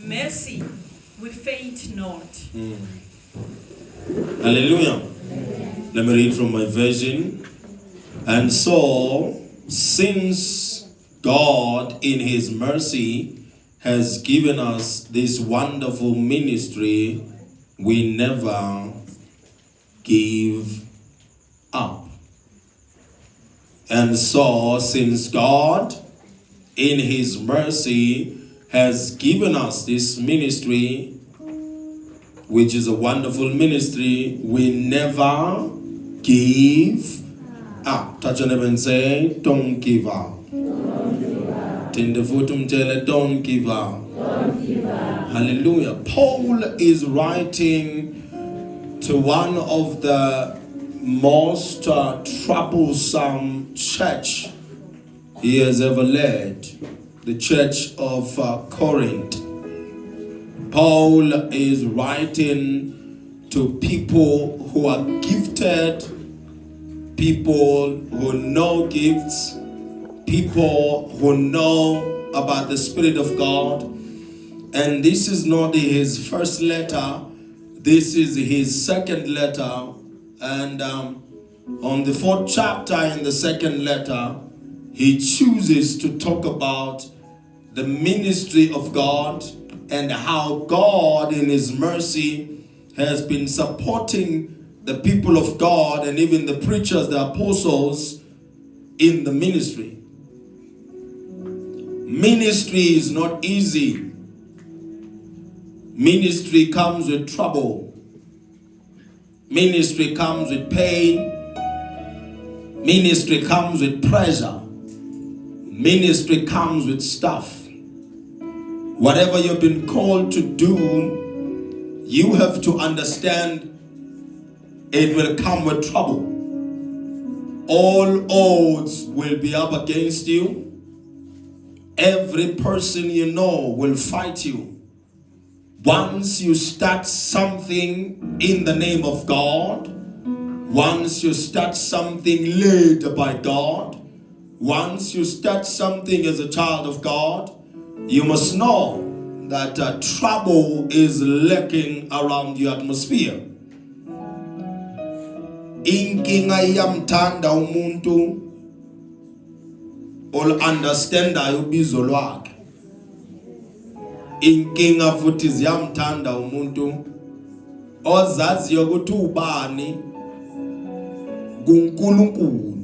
mercy will faint not. Hallelujah. Let me read from my version. And so, since God in his mercy has given us this wonderful ministry, we never give up. And so, since God in his mercy has given us this ministry, which is a wonderful ministry, we never give up. Touch your neighbor and say, don't give up. Don't give up. Hallelujah. Paul is writing to one of the most troublesome church he has ever led, the church of Corinth. Paul is writing to people who are gifted, people who know gifts, people who know about the Spirit of God. And this is not his first letter, this is his second letter. And on the 4th chapter in the second letter, he chooses to talk about the ministry of God and how God in his mercy has been supporting the people of God and even the preachers, the apostles in the ministry. Ministry is not easy. Ministry comes with trouble. Ministry comes with pain. Ministry comes with pressure. Ministry comes with stuff. Whatever you've been called to do, you have to understand it will come with trouble. All odds will be up against you. Every person you know will fight you. Once you start something in the name of God, once you start something led by God, once you start something as a child of God, you must know that trouble is lurking around your atmosphere. Inkinga iyamthanda umuntu ol understanda ubizo lwakhe. Inkinga futhi ziyamthanda umuntu ozaziyo ukuthi ubani kuNkulunkulu.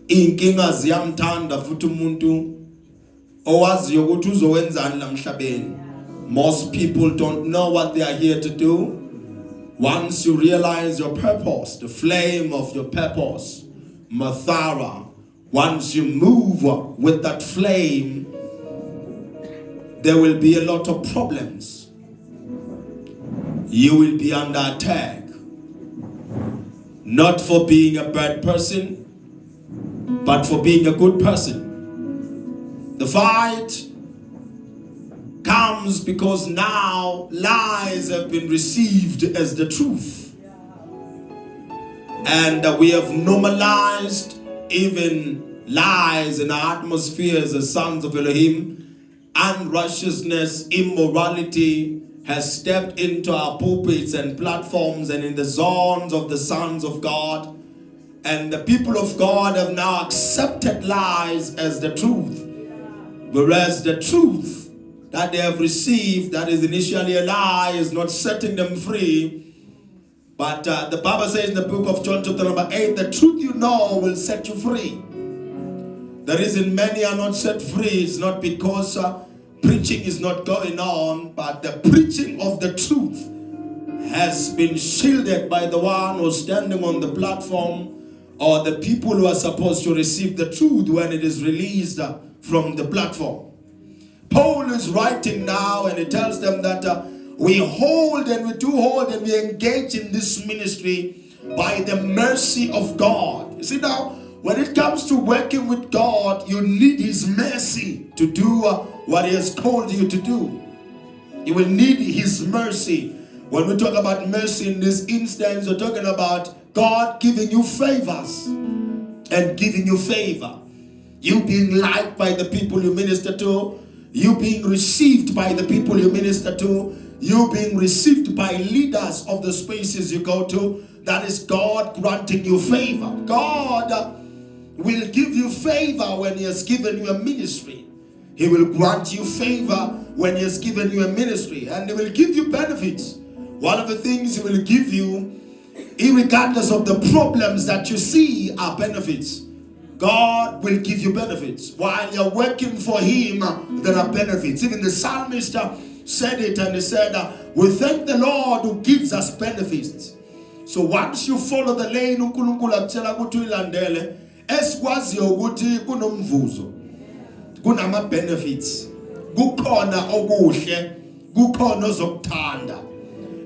Inkinga ziyamthanda futhi umuntu owaziyo ukuthi uzowenzani la emhlabeni. Most people don't know what they are here to do. Once you realize your purpose, the flame of your purpose, Mathara, once you move with that flame, there will be a lot of problems. You will be under attack. Not for being a bad person, but for being a good person. The fight comes because now lies have been received as the truth. And we have normalized even lies in our atmosphere as the sons of Elohim. Unrighteousness, immorality has stepped into our pulpits and platforms and in the zones of the sons of God. And the people of God have now accepted lies as the truth. Whereas the truth that they have received, that is initially a lie, is not setting them free. But the Bible says in the book of John chapter number 8, the truth you know will set you free. The reason many are not set free is not because preaching is not going on, but the preaching of the truth has been shielded by the one who's standing on the platform, or the people who are supposed to receive the truth when it is released from the platform. Paul is writing now and he tells them that we hold and we do hold and we engage in this ministry by the mercy of God. You see now, when it comes to working with God, you need his mercy to do what he has called you to do. You will need his mercy. When we talk about mercy in this instance, we're talking about God giving you favors and giving you favor. You being liked by the people you minister to. you being received by the people you minister to, you being received by leaders of the spaces you go to. That is God granting you favor. God will give you favor when He has given you a ministry. He will grant you favor when He has given you a ministry, and He will give you benefits. One of the things He will give you, irregardless of the problems that you see, are benefits. God will give you benefits. While you're working for Him, there are benefits. Even the psalmist said it, and he said, we thank the Lord who gives us benefits. So once you follow the lane uNkulunkulu akutshela ukuthi uyilandele, esikwaziyo ukuthi kunomvuzo, kunama benefits, kukhona okuhle, kukhona ozokuthanda.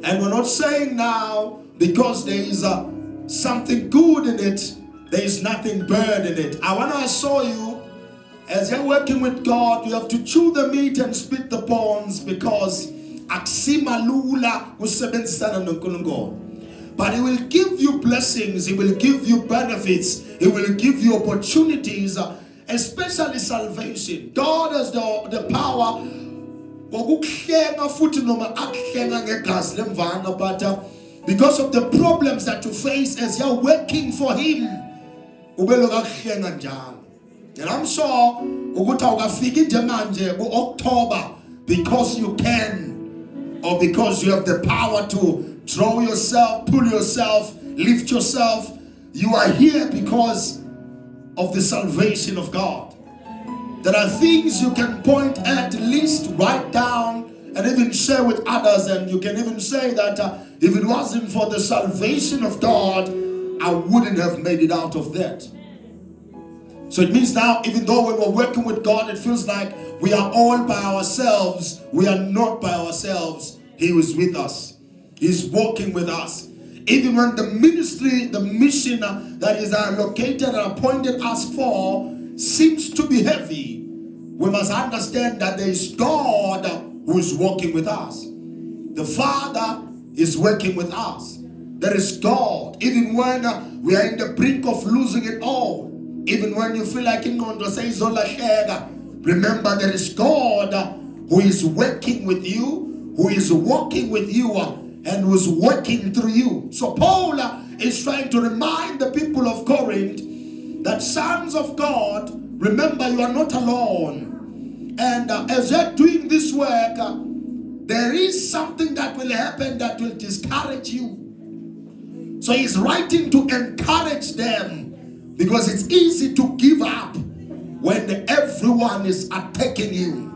And we're not saying now because there is something good in it, there is nothing bad in it. I want to assure you, as you're working with God, you have to chew the meat and spit the bones, because aksima lula kusebenzisana noNkulunkulu. But He will give you blessings, He will give you benefits, He will give you opportunities, especially salvation. God has the power. But because of the problems that you face as you're working for Him, and I'm sure October, because you can, or because you have the power to throw yourself, pull yourself, lift yourself. You are here because of the salvation of God. There are things you can point at, list, write down, and even share with others. And you can even say that if it wasn't for the salvation of God, I wouldn't have made it out of that. So it means now, even though when we're working with God, it feels like we are all by ourselves. We are not by ourselves. He is with us. He's walking with us. Even when the ministry, the mission that is located and appointed us for seems to be heavy, we must understand that there is God who is working with us. The Father is working with us. There is God. Even when we are in the brink of losing it all, even when you feel like remember there is God who is working with you, who is walking with you, and who is working through you. So Paul is trying to remind the people of Corinth that, sons of God, remember you are not alone. And as you're doing this work, there is something that will happen that will discourage you. So he's writing to encourage them, because it's easy to give up when everyone is attacking you,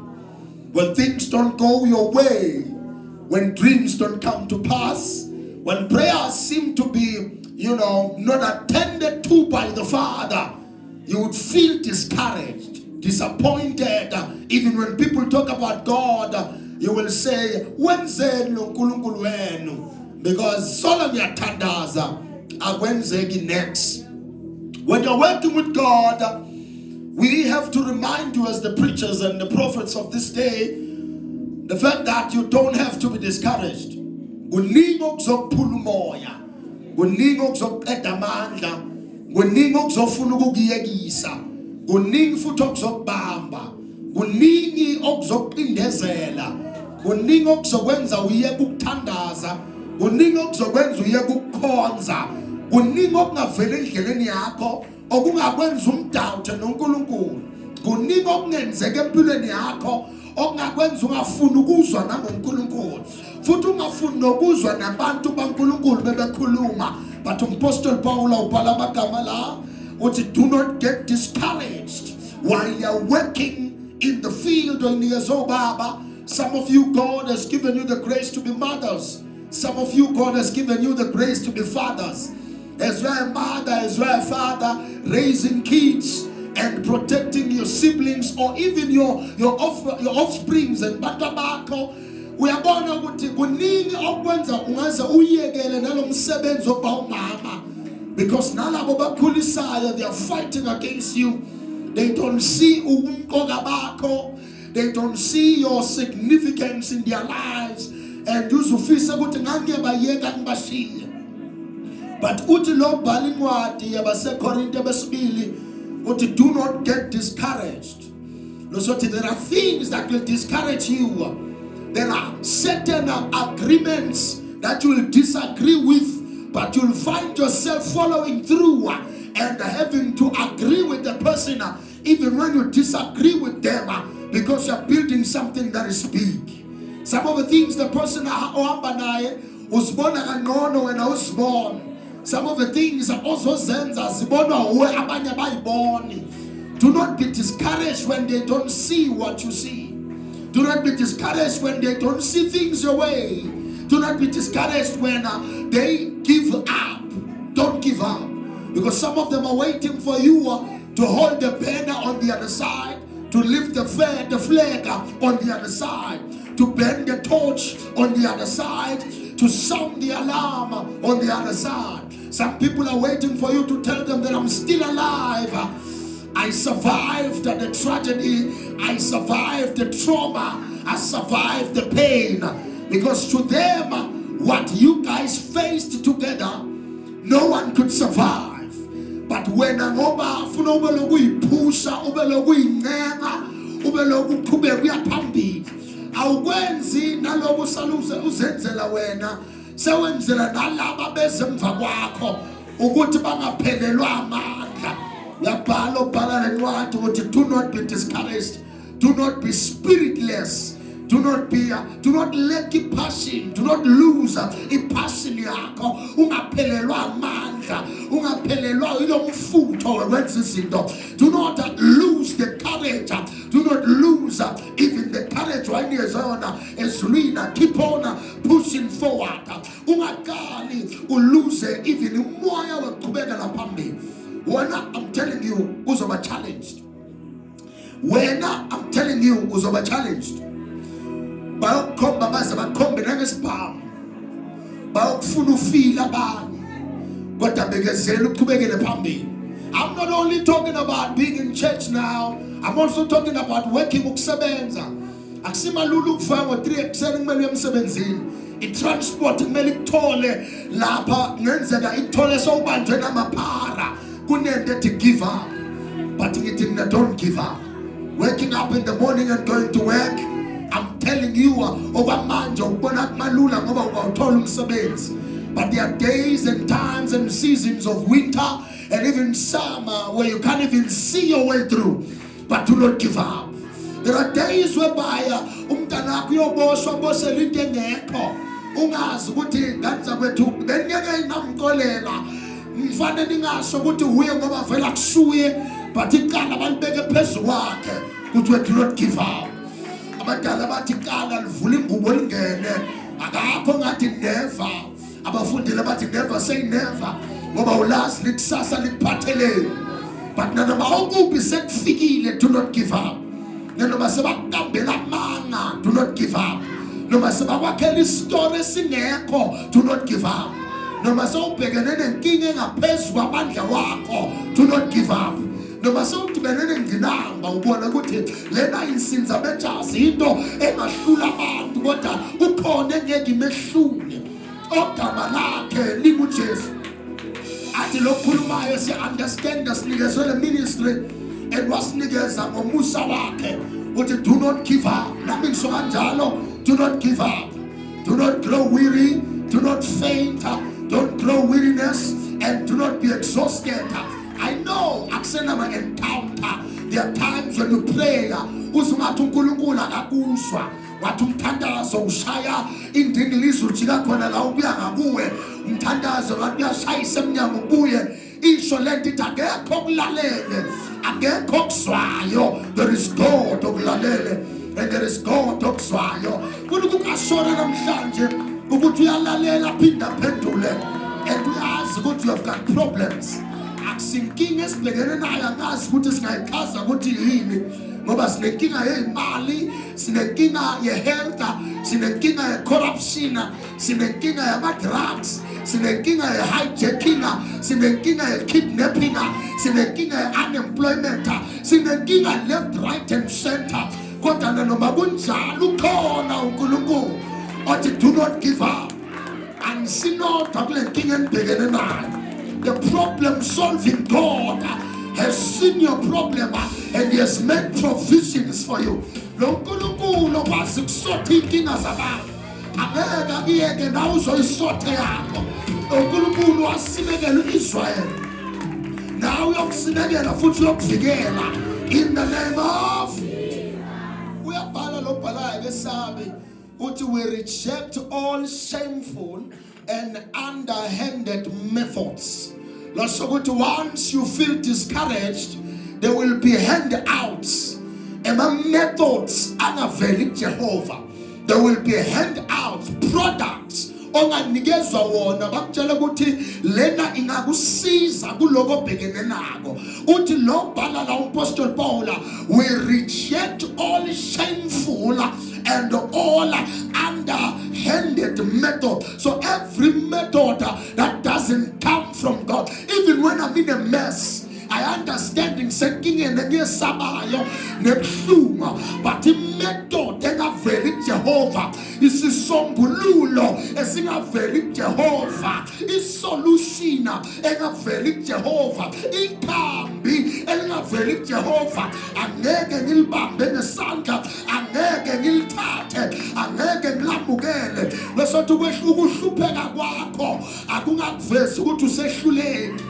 when things don't go your way, when dreams don't come to pass, when prayers seem to be, not attended to by the Father. You would feel discouraged, disappointed. Even when people talk about God, you will say, "Wenze uNkulunkulu wenu?" Because Solomon tandaza agwenzeki next. When you're working with God, we have to remind you, as the preachers and the prophets of this day, the fact that you don't have to be discouraged. Kuningi okuzokuphula umoya, kuningi okuzokuqeda amandla, kuningi okuzofuna ukukuyekisa, kuningi futhi okuzokubamba, kuningi okuzokuqindezela, kuningi okuzokwenza uyeke ukuthandaza, kuningi okuzokwenza uyeke ukukhonza, kuningi okungavela endleleni yakho okungakwenza umdawuthe noNkulunkulu, kuningi okungenzeka empilweni yakho okungakwenza ungafuni ukuzwa nangoNkulunkulu, futhi ungafuni nokuzwa nabantu baNkulunkulu bebekhuluma. But Apostle Paul ubhala amagama la uthi, do not get discouraged while you're working in the field or in the Baba. Some of you, God has given you the grace to be mothers. Some of you, God has given you the grace to be fathers. As you're a mother, as you're a father, raising kids and protecting your siblings, or even your offsprings and batabako, uyabona ukuthi kuningi okwenza ungaze uyekele nalomsebenzi oba umama, because nalabo bakhulisayo, they are fighting against you. They don't see ubumqoka bakho, they don't see your significance in their lives, and uzufisa ukuthi ngangebayeka ngibashiye. But uthi lo bhala incwadi yabaseKorinte besibili uthi, do not get discouraged So there are things that will discourage you. There are certain agreements that you will disagree with, but you'll find yourself following through and having to agree with the person even when you disagree with them because you're building something that is big. Some of the things the person ohamba naye uzibona kangcono wena uzibona. Some of the things also zenza zibonwa uwe abanye abayiboni. Do not be discouraged when they don't see what you see. Do not be discouraged when they don't see things your way. Do not be discouraged when they give up. Don't give up. Because some of them are waiting for you to hold the banner on the other side, to lift the flag on the other side, to bend the torch on the other side, to sound the alarm on the other side. Some people are waiting for you to tell them that I'm still alive. I survived the tragedy. I survived the trauma. I survived the pain. Because to them, what you guys faced together, no one could survive. But when ngoba ufuna ubeloku uyiphusha, ubeloku uyincenga, ubeloku uqhubeka uyaphambili, awukwenzi naloku saluze uzenzela wena, sewenzela nalabo bezemva kwakho ukuthi bangaphelelwa amandla. Uyabhala ubhala lencwadi ukuthi do not be discouraged, do not be spiritless. Do not lack passion. Do not lose passion yakho. Ungaphelelwa amandla. Ungaphelelwa ilomfutho wenza izinto. Do not lose the courage. Do not lose even the courage when yezona ezulwini. Keep on pushing forward. Ungakali uluze even umoya weqhubekela phambili. When I'm telling you uzoba challenged. When I'm telling you uzoba challenged. Bayokhomba baze bakhombe nangesibhamu bayokufuna ufila abanye kodwa bekezela uqhubekele phambili. I'm not only talking about being in church now, I'm also talking about working ukusebenza. Akusimalulu ukufika ngo3 ekuseni kumele emsebenzini. I-transport kumele ikuthole lapha ngenzeka ikuthole sowubanjwe namaphara kunento ethi give up. But ngithi mina don't give up. Waking up in the morning and going to work, I'm telling you, okwamanje ubona kumalula ngoba ubawuthola umsebenzi. But there are days and times and seasons of winter and even summer where you can't even see your way through. But do not give up. There are days whereby umntana uyoboshwa boshela into engekho. Ungazi ukuthi nganza kwethu bengeke inamkolela. Mfana ningasho ukuthi uye ngoba vela kushuye, but iqala balibeke phezulu kwakhe ukuthi do not give up. Abadala bathi qala livula ingubo lingene akakho ngathi never. Abafundile bathi never say never ngoba ulazi likusasa likuphatheleni. But nanoma okubi sekufikile, do not give up. Nanoma sebakambela amanga, do not give up. Noma sebakwakhela isitori esingekho, do not give up. Noma sewubhekene nenkinga engaphezulu kwamandla wakho, do not give up. Noma sewudibene nengqinamba ubona ukuthi lena insinza bejazi into engahlula abantu kodwa ukhona engeke imehlule. Ogama lakhe linguJesu. Athi lokhulumayo si-understand sinikezwe le ministry and wasinikeza ngomusa wakhe uthi do not give up. Nami ngisho kanjalo, do not give up. Do not grow weary, do not faint, don't grow weariness, and do not be exhausted. I know akusenama encounter. There are times when you pray usungathi uNkulunkulu akakuzwa. Wathi umthandazo ushaya indingilizo ujika khona la ubuya ngakuwe. Umthandazo wathi uyashayisa eminyango kuye. Isho lento ithi akekho okulalele, akekho okuzwayo. There is God okulalele and there is God okuzwayo. Kunikukashora namhlanje ukuthi uyalalela phinda phendule and uyazi ukuthi you have got problems. Akusinkinga esibhekene nayo angazi ukuthi singayichaza ukuthi yini ngoba sinenkinga yezimali, sinenkinga yehealth, sinenkinga yecorruption, sinenkinga yama-drugs, sinenkinga ye-hijacking, sinenkinga ye-kidnapping, sinenkinga ye-unemployment, sinenkinga left, right and center. Kodwa noma kunjalo ukhona uNkulunkulu othi do not give up. Ansinodwa kule nkinga enibhekene nayo. The problem solving God has seen your problem and he has made provisions for you. Lo nkulunkulu okwazi ukusotha inkinga zabantu angeke akuyeke nawe uzoyisotha yakho. uNkulunkulu wasimekela uIsrayeli nawe uyokusimekela futhi uyokuvikela in the name of uyabhala lo bhalayo besabe uthi we reject all shameful and underhanded methods. Lasho ukuthi once you feel discouraged there will be handouts methods angaveli kuJehova. There will be handouts, products onganikezwa wona bakutshela ukuthi lena ingakusiza kuloko obhekene nako. Uthi lo bhala la uApostle Paul, we reject all shameful and all underhanded method. So every method that doesn't come from God, even when I'm in a mess, I understand ngisenkingeni ngiyesabayo nebuhlungu, but imethod engaveli kuJehova, isisombululo esingaveli kuJehova, isolution engaveli kuJehova, ikhambi elingaveli kuJehova, angeke ngilibambe ngesandla, angeke ngilithathe, angeke ngilamukele. Lesothi ukuhlupheka kwakho akungakuvezi ukuthi usehluleki.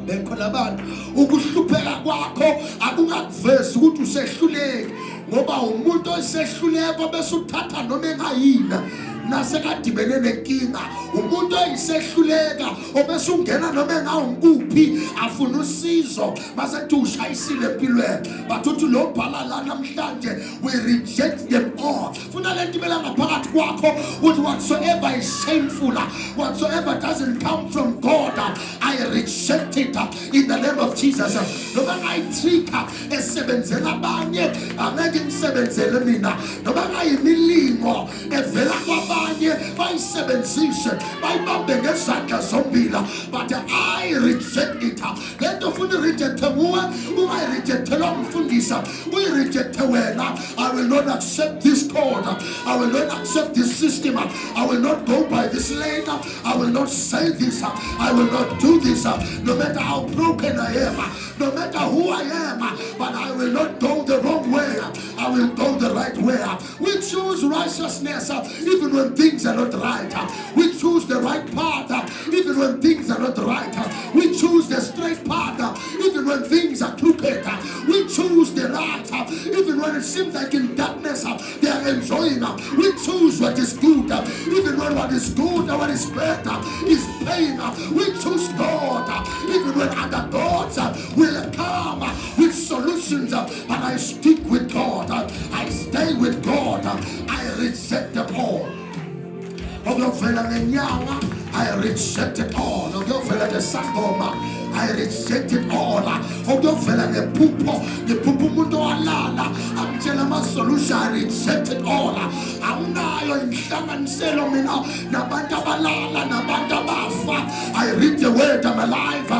Bekho labantu ukuhlupheka kwakho akungakuvezi ukuthi usehluleki, ngoba umuntu osehluleko bese uthatha noma engayina nasekadibene nenkinga. Umuntu oyisehluleka obese ungena noma engawunkuphi afuna usizo base ushayisile empilweni. Bathuthi lo bhala la namhlanje we reject them all. Funa lento ibela ngaphakathi kwakho ukuthi whatsoever is shameful, whatsoever doesn't come from God, I reject it in the name of Jesus. Noma ngayitrika esebenzela abanye angeke ngisebenzele mina, noma ngayimilingo evela kwabanye bayisebenzise bayibambe ngezandla zombili, but I reject it. Lento funa reject kuwe ungayirejectela umfundisa uyirejecte wena. I will not accept this code, I will not accept this system, I will not go by this lane, I will not say this, I will not do this, no matter how broken I am, no matter who I am, but I will not go the wrong way, I will go the right way. We choose righteousness even when things are not right. We choose the right path even when things are not right. We choose the straight path even when things are crooked. We choose the right even when it seems like in darkness they are enjoying. We choose what is good even when what is good and what is better is pain. We choose God even when other gods will come with solutions, but I stick with God, I stay with God, I reject them all. I reject it all. I reject it all. I'm telling my solution, I reject it all. I'm not I read the word of my life.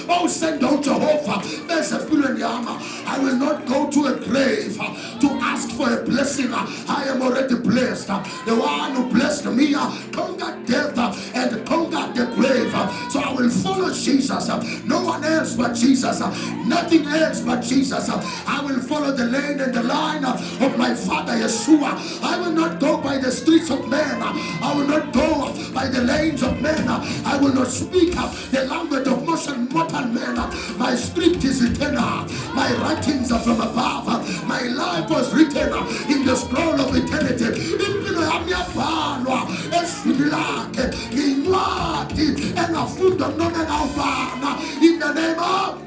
Oh, send out Jehovah. I will not go to a grave to ask for a blessing. I am already blessed. The one who blessed me conquered death and conquered the grave. So I will follow Jesus. No one else but Jesus. Nothing else but Jesus. I will follow the lane and the line of my Father Yeshua. I will not go by the streets of men. I will not go by the lanes of men. I will not speak the language of mortal men. My script is eternal. My writings are from above. My life was written in the scroll of eternity. In the name of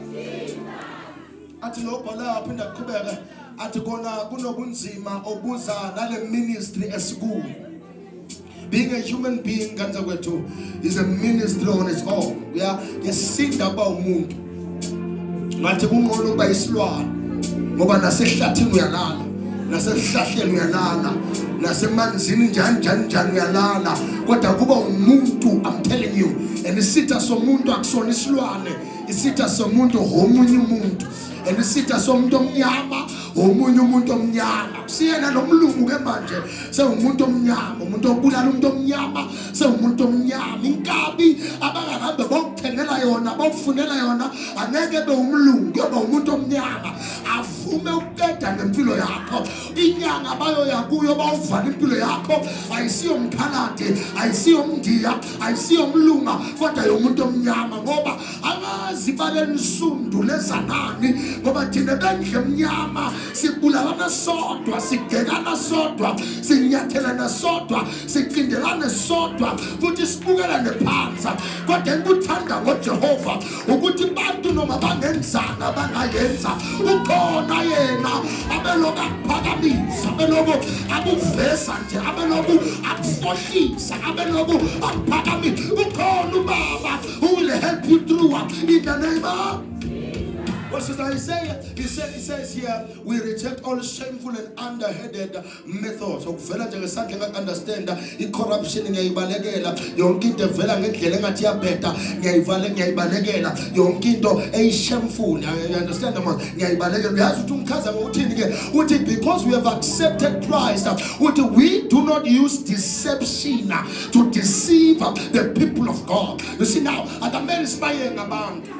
athi lo bhala aphinda aqhubeke athi kona kunobunzima obuza nale ministry esiku. Being a human being kanza kwethu is a ministry on its own. Yasinda ba umuntu ngathi kungcono kuba isilwane ngoba nasehlathini uyalala, nasesihlahleni uyalala, nasemanzini njani uyalala, kodwa kuba umuntu. I'm telling you, and isitha somuntu akusona isilwane, isitha somuntu omunye umuntu, and isitha somuntu omnyama omunye umuntu omnyama. Siyena nomlungu ke manje sewumuntu omnyama, umuntu obulala umuntu omnyama sewumuntu omnyama. Inkabi abakahambe bokuthenga bawuthengela yona bawufunela yona angeke be umlungu kuyoba umuntu omnyama avume ukuqeda ngempilo yakho. Inyanga bayoya kuyo bawuvala impilo yakho ayisiyo umkhaladi ayisiyo umndiya ayisiyo umlunga kodwa yomuntu omnyama ngoba abazi balensundu lezanani ngoba thina bendle emnyama sibulalana sodwa sigekana sodwa sinyathelana sodwa sicindelane sodwa futhi sibukelane phansi kodwa enkuthanda ngoJehova ukuthi bantu noma bangenzanga bangayenza ukhona yena abeloku akuphakamisa abeloku akuveza nje abeloku akufohlisa abeloku akuphakamisa ukhona ubaba who will help you through in the name of what does Isaiah? He says here, we reject all shameful and underhanded methods. Okuvela nje ngesandla engakunderstand i-corruption ngiyayibalekela yonke into evela ngendlela engathi yabheda ngiyayibalekela yonke into shameful. I understand the man ngiyayibalekela. Uyazi ukuthi umkhaza ngokuthini ke uthi because we have accepted Christ uthi we do not use deception to deceive the people of God. You see now akamele sibaye ngabantu.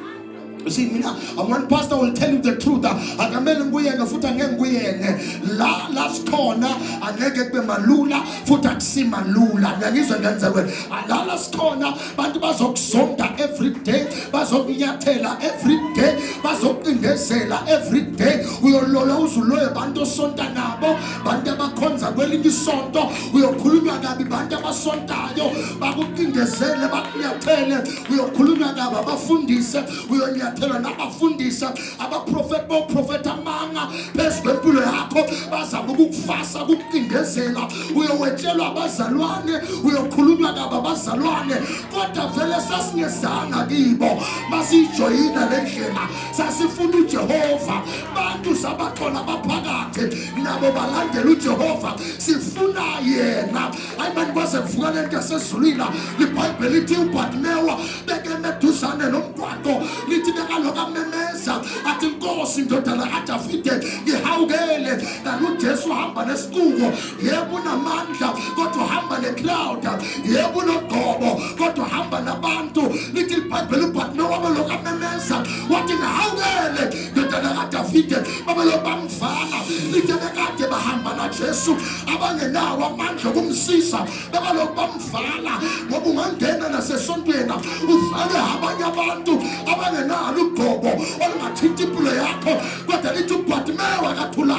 You see, one pastor will tell you the truth. Akamele nguyenge futhi angeke nguyenge. La sikhona angeke kube malula futhi akusimalula. Ngiyizwa ngenzewe. La sikhona bantu bazokuzonda every day, bazokunyathela every day, bazoqindezela every day. Uyolola uzuloye bantu osonta nabo, bantu abakhonza kwelinye isonto, uyokhulunywa kabi bantu abasontayo, bakuqindezele bakunyathele, uyokhulunywa kabi abafundise, uyonya tell nabafundisa abaprofeti boprofeta amanga phezu kwempilo yakho bazama ukukufasa ukuqindezela uyowetshelwa abazalwane uyokhulunywa kabi abazalwane kodwa vele sasingezanga kibo masijoyina lendlela sasifuna uJehova bantu sabakhona baphakathi nabo balandela uJehova sifuna yena ayimani kwase kuvuka lento yasezulwini iBhayibheli lithi uBhatmewa bekemeduzane nomgwaqo lithi bekaloka memeza athi Nkosi ndodana kaDavide ngihawukele kanti uJesu hamba nesikuko yebo unamandla kodwa hamba necloud yebo unogqobo kodwa hamba nabantu lithi iBhayibheli uBhatmewa bekaloka memeza wathi ngihawukele ndodana kaDavide babaloku bamvala lithi bekade bahamba naJesu abangenawo amandla kumsisa bekaloku bamvala ngoba ungangena nasesontweni uvale abanye abantu abangenalo ugqobo olungathinta impilo yakho kodwa lithi uBhatmewa kathula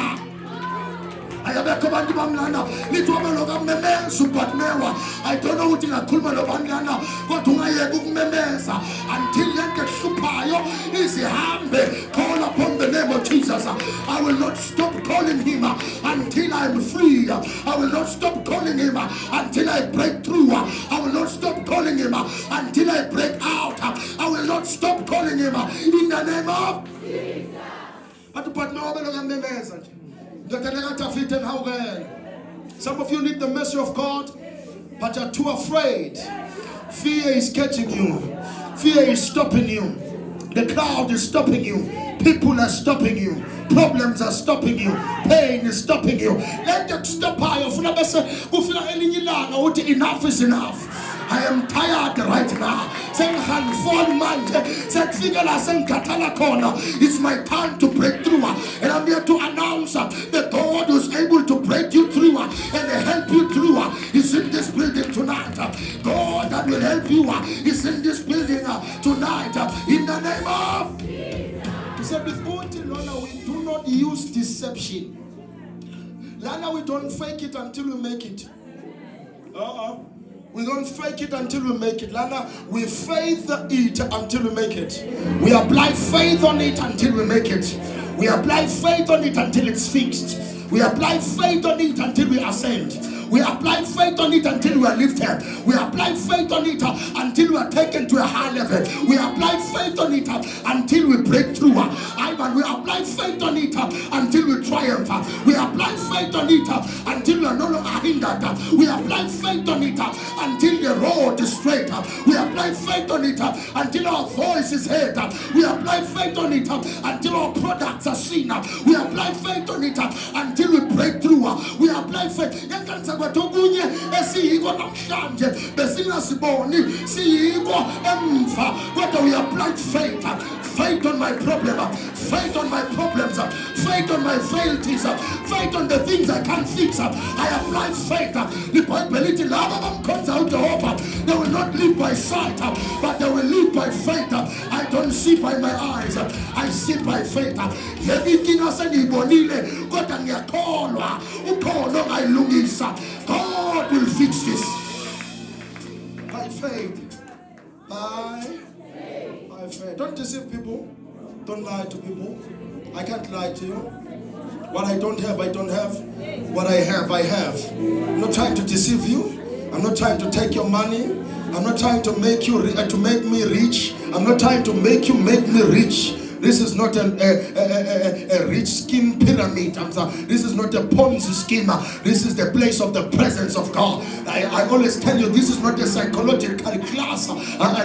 ayabekho abantu bamlana lithi wabeloku amemeza uBhatmewa I don't know ukuthi ngakhuluma nobani kodwa ungayeka ukumemeza until lento ehluphayo izihambe. Call upon the name of Jesus. I will not stop calling him until I am free. I will not stop calling him until I break through. I will not stop calling him until I break out. I will not stop calling him in the name of Jesus. But uBhatmewa wabeloku amemeza nje. Some of you need the mercy of God, but you're too afraid. Fear is catching you. Fear is stopping you. The crowd is stopping you. People are stopping you. Problems are stopping you. Pain is stopping you. Let them stop. Enough is enough. I am tired right now. It's my time to break through. And I'm here to announce that God who's able to break you through and help you through is in this building tonight. God that will help you is in this building tonight. In the name of He said, with Lana, we do not use deception. Lana, we don't fake it until we make it. We don't fake it until we make it. Lana, we faith it until we make it. We apply faith on it until we make it. We apply faith on it until it's fixed. We apply faith on it until we ascend. We apply faith on it until we are lifted. We apply faith on it until we are taken to a high level. We apply faith on it until we break through. Ivan, we apply faith on it until we triumph. We apply faith on it until we are no longer hindered. We apply faith on it until the road is straight. We apply faith on it until our voice is heard. We apply faith on it until our products are seen. We apply faith on it until we break through. We apply applied faith. Ngenkanisa kwethu okunye esiyiko namhlanje besingasiboni siyiko emva kodwa we applied faith. Faith on my problem, faith on my problems, faith on my frailties, faith on the things I can't fix. I applied faith. The Bible ithi laba bamkhonza uJehova, they will not live by sight, but they will live by faith. I don't see by my eyes, I see by faith. Yebinkinga seniyibonile kodwa ngiyakholwa ukholo ngayilungisa. God will fix this by faith. By faith. Don't deceive people. Don't lie to people. I can't lie to you. What I don't have, I don't have. What I have, I have. I'm not trying to deceive you. I'm not trying to take your money. I'm not trying to make you to make me rich. I'm not trying to make you make me rich. This is not a rich scheme pyramid. This is not a Ponzi scheme. This is the place of the presence of God. I always tell you, this is not a psychological class.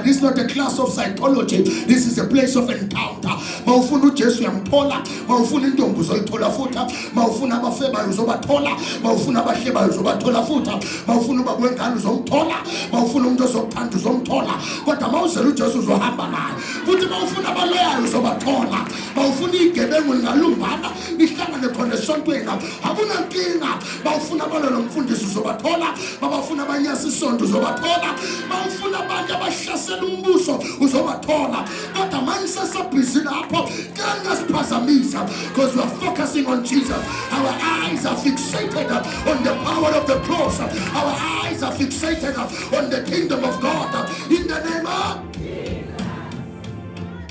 This is not a class of psychology. This is a place of encounter. Mawufuna uJesu uyamthola, mawufuna intombi uzoyithola futhi, mawufuna abafebayo uzobathola, mawufuna abahlebayo uzobathola futhi, mawufuna ubabwengane uzomthola, mawufuna umuntu ozokuthanda uzomthola. Kodwa mawuzela uJesu uzohamba naye. Futhi mawufuna abaloyayo uzobathola. Bawufuna igebengu lingalumbana lihlangane khona esontweni akunankinga. Bawufuna abalolo mfundisi uzobathola, babafuna abanyasa isonto uzobathola, bawufuna abantu abahlasela umbuso uzobathola. Kodwa manje sesabhizi lapho kangasiphasamisa because we are focusing on Jesus. Our eyes are fixated on the power of the cross. Our eyes are fixated on the kingdom of God in the name of.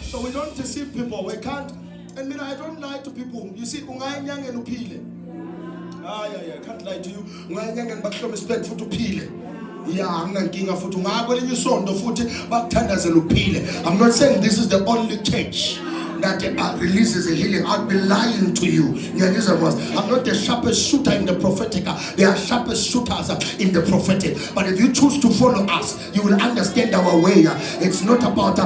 So we don't deceive people. We can't. And I don't lie to people. You see, ungayanyanga uphile. I can't lie to you. Ungayanyanga bakuhlome spend futhi uphile. I'm not saying this is the only church that releases a healing. I'll be lying to you. I'm not the sharpest shooter in the prophetic. There are sharpest shooters in the prophetic. But if you choose to follow us, you will understand our way. It's not about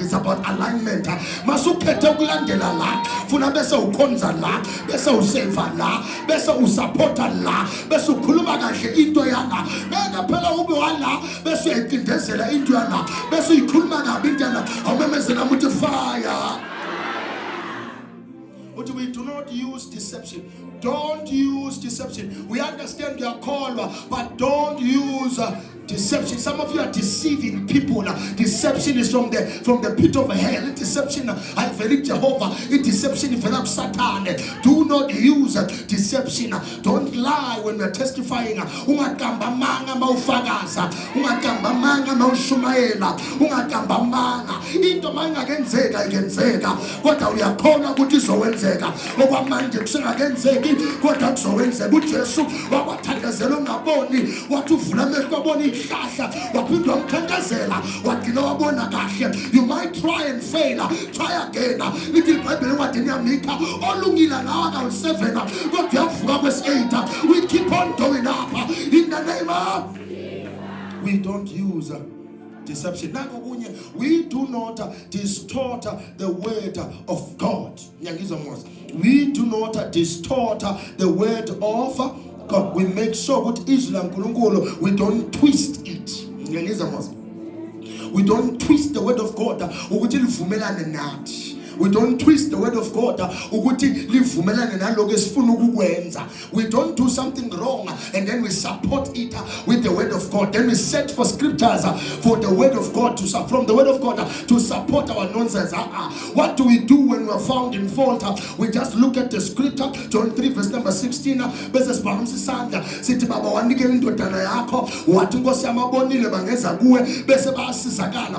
it's about alignment. Masukete ukulandela la, funa bese ukhonza la, bese useva la, bese usupporta la, bese ukhuluma kahle into yana. Beka phela ube wala, bese uyitindezela into yana, bese uyikhuluma kabi into yana. Awumemezela muthi fire. But we do not use deception. Don't use deception. We understand your call, but don't use deception. Some of you are deceiving people. Deception is from the pit of hell. Deception, I very Jehovah. Deception is from Satan. Do not use deception. Don't lie when we are testifying. Ungagamba manga mawufakaza. Ungagamba manga mawushumayela. Ungagamba manga. Into manga igenzeka. Kodwa uyakhona ukuthi izowenzeka. Okwamanje kusengakenzeki kodwa kuzowenzeka. uJesu wabathandazela ungaboni. Wathi uvula amehlo wabona ihlahla. Waphindwa umthandazela. Wagcina wabona kahle. You might try and fail. Try again. Lithi iBhayibheli encwadini yaMikha olungile nawe kawu7 kodwa uyavuka kwesi8. We keep on going up in the name of. We don't use deception. We do not distort the word of God. We do not distort the word of God. We make sure with Islam we don't twist it. We don't twist the word of God. We don't twist the word of God. We don't do something wrong and then we support it with the word of God. Then we set for scriptures for the word of God from the word of God to support our nonsense. What do we do when we are found in fault? We just look at the scripture, John 3 verse number 16.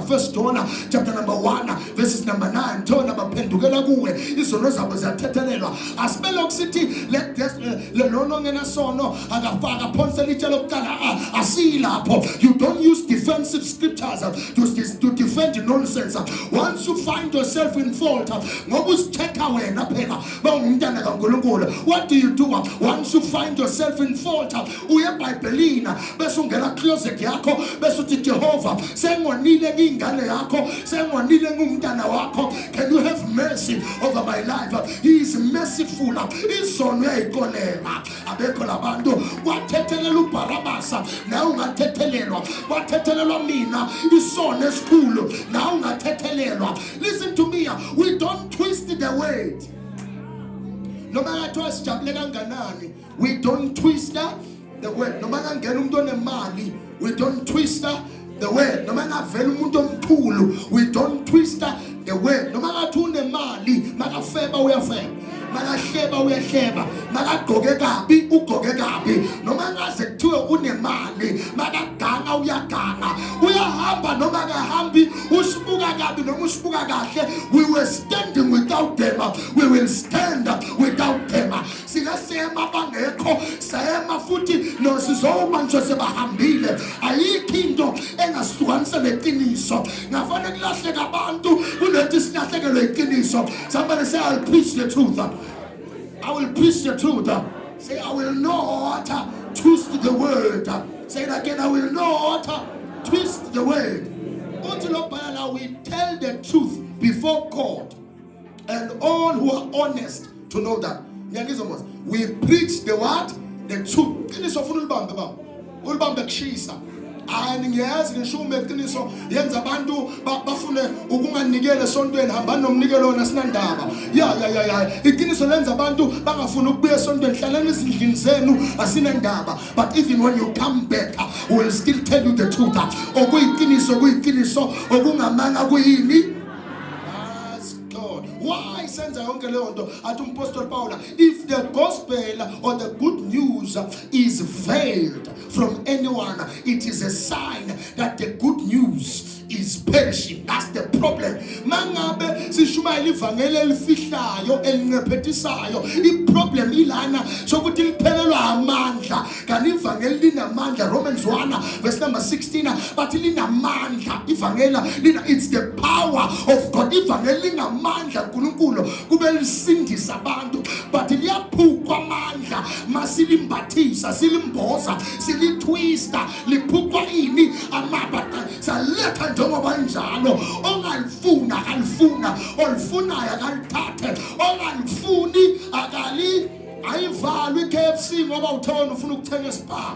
First John chapter number 1 verses number 9. Pendukela kuwe izono zabo ziyathethelelwa asibele ukusithi let this lono ngena sono akafaka phonse litshe lokuqala asilapho. You don't use defensive scriptures to defend nonsense. Once you find yourself in fault ngoba usitheka wena phela bawumntana kaNkulunkulu, what do you do? Once you find yourself in fault uye eBhayibhelini bese ungena closet yakho bese uthi Jehova sengonile ngingane yakho sengonile ngumntana wakho. Can you have mercy over my life? He is merciful. Izono uyayikonela Baba, abekho labantu kwathethelela uBarabasa nawe ungathethelelwa, kwathethelelwa mina isono esikhulu nawe ungathethelelwa. Listen to me, we don't twist the word. No matter what sijabule kanganani, we don't twist the word. No matter ngena umuntu onemali, we don't twist the word. No matter vele umuntu omkhulu, we don't twist the word. No matter unemali, makafeba uyafeba, makahleba uyahleba, makagqoke kabi ugqoke kabi. Noma ngaze kuthiwe unemali, makaganga uyaganga, uyahamba noma kahambi, usibuka kabi noma usibuka kahle. We were standing without them, we will stand without them. Singasema bangekho, sema futhi no sizoma nje sebahambile. Ayikho into engasihlukanisa neqiniso. Ngafana kulahleka abantu kunethi silahlekelwe iqiniso. Somebody say, I'll preach the truth. I will preach the truth. Say, I will not twist the word. Say it again, I will not twist the word. Until we tell the truth before God and all who are honest to know that. We preach the what? The truth. And ngiyazi ngishume iqiniso yenza abantu bafune ukunganikele esontweni hamba nomnikelo wona sinandaba ya iqiniso lenza abantu bangafuna ukubuya esontweni hlalani ezindlini zenu asinandaba. But even when you come back, we will still tell you the truth. Okuyiqiniso okungamanga kuyini. Why senza yonke leyo nto? Athi uMapostle Paul, if the gospel or the good news is veiled from anyone, it is a sign that the good news is perishing. That's the problem. Mangabe sishumayela ivangeli elifihlayo elinephethisayo, iproblem ilana sokuthi liphelelwa amandla. Kanti ivangeli linamandla. Romans 1 verse number 16, but linamandla ivangeli it's the power of God. Ivangeli linamandla uNkulunkulu kube lisindisa abantu, but liyaphukwa amandla masilimbathisa, silimboza, silitwista, liphukwa ini amabata saletha njengoba njalo. Ongalifuna akalifuna, olifunayo akalithathe, ongalifuni akali. Ayivalwe iKFC ngoba uthona ufuna ukuthenga ispa.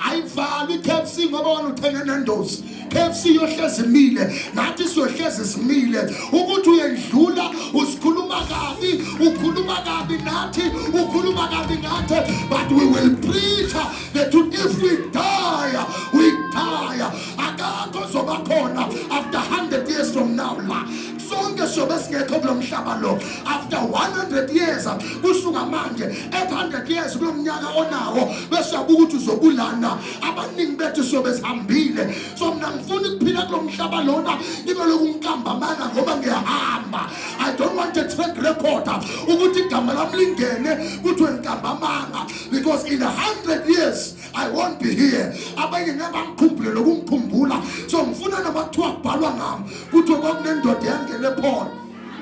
Ayivalwe iKFC ngoba wena uthenga nendosi. KFC yohlezi imile, nathi siyohlezi simile. Ukuthi uyendlula usikhuluma kabi, ukhuluma kabi nathi, ukhuluma kabi ngathi. But we will preach the truth. If we die, we die. Akakho zoba khona after 100 years from now la. Sonke sobe singekho kulo mhlaba lo. After 100 years kusuka manje, 800 years kulo mnyaka onawo bese yabuka ukuthi uzobulana. Abaningi bethu sobe sihambile. So mna ngifuna ukuphila kulo mhlaba lona ngibe lokunkamba manga ngoba ngiyahamba. I don't want a track record ukuthi igama lami lingene kuthiwe nkamba manga, because in 100 years I won't be here. Abanye ngabangikhumbule lokungikhumbula. So ngifuna namathiwa kubhalwa ngami kuthiwe kwakunendoda yangene ePaul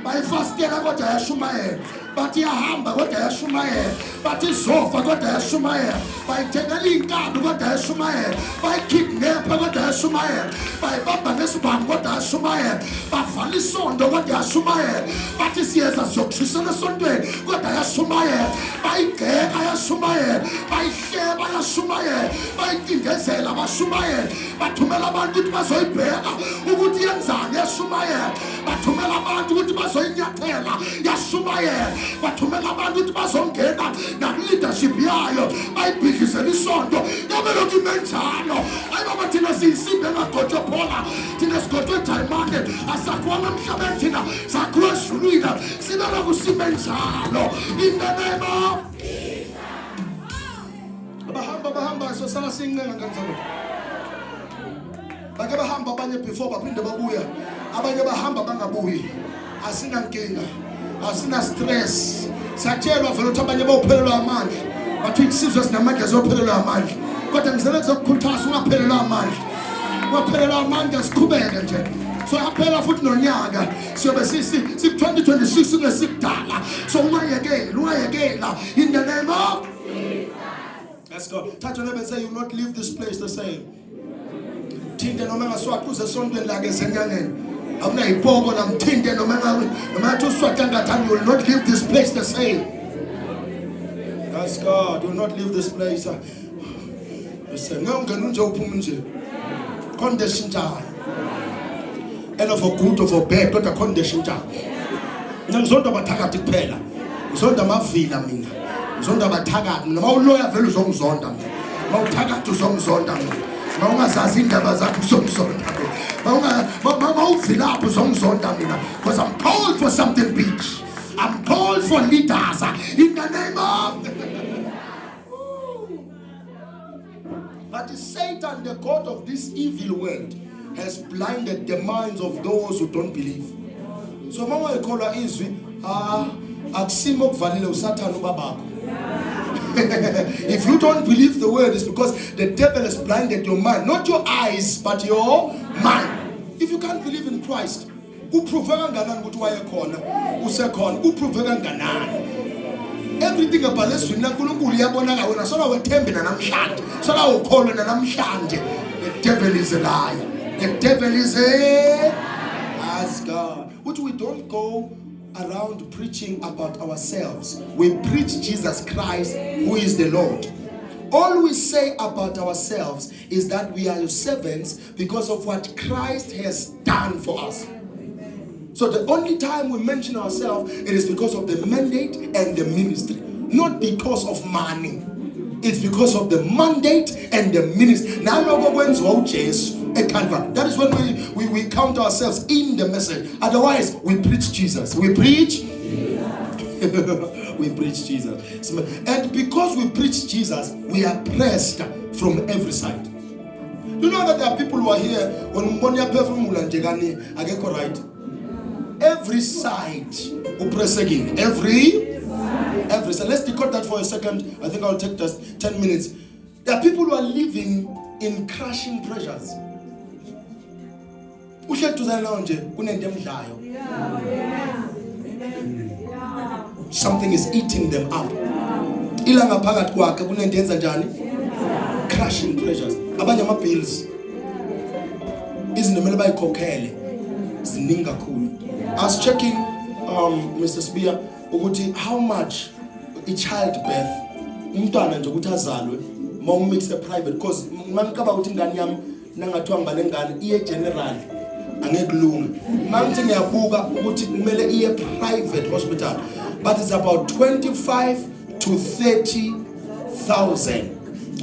bayifastela kodwa yashumayela, bathi yahamba kodwa yashumayela, bathi izofa kodwa yashumayela, bayithengela inkabi kodwa yashumayela, bayikidnapha kodwa yashumayela, bayibamba nesibhamu kodwa yashumayela, bavala isondo kodwa yashumayela, bathi siyeza siyokushisela esontweni kodwa yashumayela, bayigeka yashumayela, bayihleba yashumayela, bayicindezela bashumayela, bathumela abantu ukuthi bazoyibheka ukuthi yenzani yashumayela, bathumela abantu ukuthi bazoyinyathela yashumayela, bathumela abantu ukuthi bazongena naku-leadership yayo bayibhidlizela isonto yabeloku imenjalo. Ayibaba thina siyisimbe engagotshophola, thina sigotshwe edayimane, asakhona emhlabeni, thina sakhiwe ezulwini, sibeloku simenjalo in the name of bahamba sosala siyincenga kanjalo. Bake bahamba abanye before baphinde babuya, abanye bahamba bangabuyi. Asinankinga, asina stress. Satshelwa vele ukuthi abanye bawuphelelwa amandla, bathi isizwe sinamandla zophelelwa amandla. Kodwa ngizele kuzokukhuthaza ungaphelelwa amandla. Ungaphelelwa amandla siqhubeke nje. So yaphela futhi nonyaka siyobe sisi 2026 ngesikudala. So ungayekela in the name of let's go. Touch on them and say, you will not leave this place the same. Thinde noma ngaswaqhuze esontweni la ke senyangeni. Amna ipoko namthinde noma ngathi uswaqanga thani, you will not leave this place the same. That's God. Do not leave this place. Listen, ngeke nje uphuma nje. Condition time. And for good or for bad, not a condition time. Ngizonda bathakathi kuphela. Ngizonda amavila mina. Ngizonda bathakathi. Mawuloya vele uzongizonda mina. Mawuthakathi uzongizonda mina. Mawungazazi indaba zakho uzongizonda mina. Mawuvilapho uzongizonda mina. Because I'm called for something big. I'm called for leaders in the name of. But Satan, the god of this evil world, has blinded the minds of those who don't believe. So mama ekholwa izwi akusimo kuvalile uSathane ubabakho. If you don't believe the word, it's because the devil has blinded your mind, not your eyes but your mind. If you can't believe in Christ, uprove kanganani ukuthi wayekhona usekhona, uprove kanganani. Everything about leswi naNkulunkulu iyabonaka wena sola wethembe namhlanje, sola ukholwe namhlanje. The devil is a liar. The devil is a ask God. Which we don't go around preaching about ourselves. We preach Jesus Christ, who is the Lord. All we say about ourselves is that we are your servants because of what Christ has done for us. So the only time we mention ourselves, it is because of the mandate and the ministry, not because of money. It's because of the mandate and the ministry. Now that is when we count ourselves in the message. Otherwise, we preach Jesus. We preach we preach Jesus. And because we preach Jesus, we are pressed from every side. You know that there are people who are here when I get right. Every side oppress again. Every side. Let's decode that for a second. I think I'll take just 10 minutes. There are people who are living in crushing pressures. Something is eating them up. Crushing pressures. Abanye ama bills. Izinto bayikhokhele. Ziningi kakhulu. I was checking Mr. Spear ukuthi how much a childbirth umntwana nje ukuthi azalwe mawumix a private because mangikaba ukuthi ingane yami nangathiwa ngibale ngane iye general angekulunga mangithi ngiyabuka ukuthi kumele iye private hospital but it's about 25 to 30,000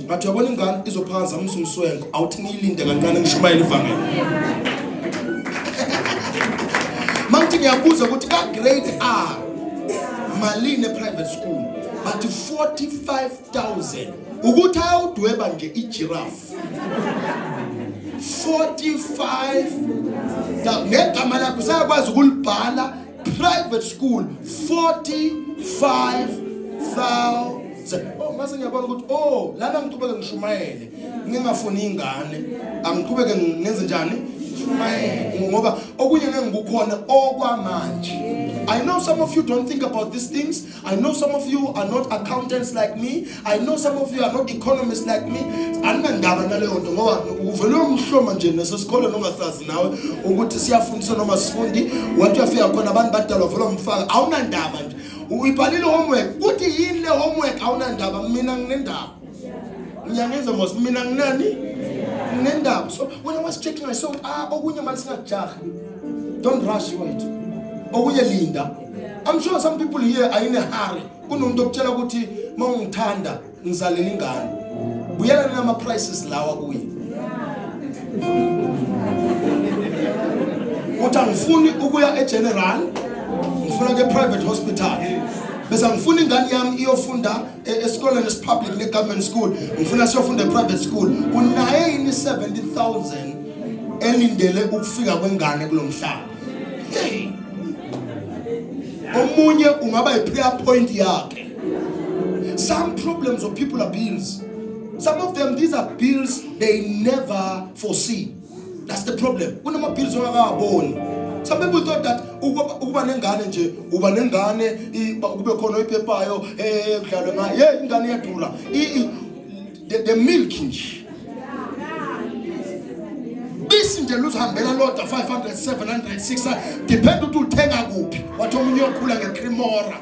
ngathi uyabona ingane izophanza umsumswengo awuthi ngiyilinde kancane ngishumayela ivangeli mangithi ngiyabuza ukuthi ka grade R malini private school but 45,000 ukuthi ayawudweba nje igiraffe 45,000 negama lakho sayakwazi ukulibhala private school 45,000. Oh mase ngiyabona ukuthi oh lana ngiqhubeke ngishumayele ngingafuni ingane angiqhubeke ngenze njani ngoba okunye ngikukhona okwamanje. I know some of you don't think about these things. I know some of you are not accountants like me. I know some of you are not economists like me. Anandaba naleyo nto ngoba uvele umhloma nje nesesikole nongasazi nawe ukuthi siyafundisa noma sifundi wathi uyafika khona abantu badala vele umfaka awunandaba nje uyibhalile homework uthi yini le homework awunandaba mina nginendaba ngiyangenza mos mina nginani nginendaba. So when I was checking I saw okunye manje singajaha don't rush wait okunye linda. I'm sure some people here are in a hurry kunomuntu okutshela ukuthi mawungithanda ngizalela ingane buyela nama prices lawa kuye uthi angifuni ukuya eGeneral ngifuna ke private hospital bese ngifuna ingane yami iyofunda esikoleni public ne government school ngifuna siyofunda private school unaye ini 70,000 elindele ukufika kwengane kulomhlaba. Hey omunye ungaba iprayer point yakhe. Some problems of people are bills. Some of them these are bills they never foresee. That's the problem. Kunama bills ongakaboni. Some people thought that ukuba nengane nje uba nengane kube khona iphephayo kudlalwe ngayo ingane iyadura the milk nje bisi nje luzihambela loda 500 700 600 depend ukuthi uthenga kuphi wathi omunye okhula ngecremora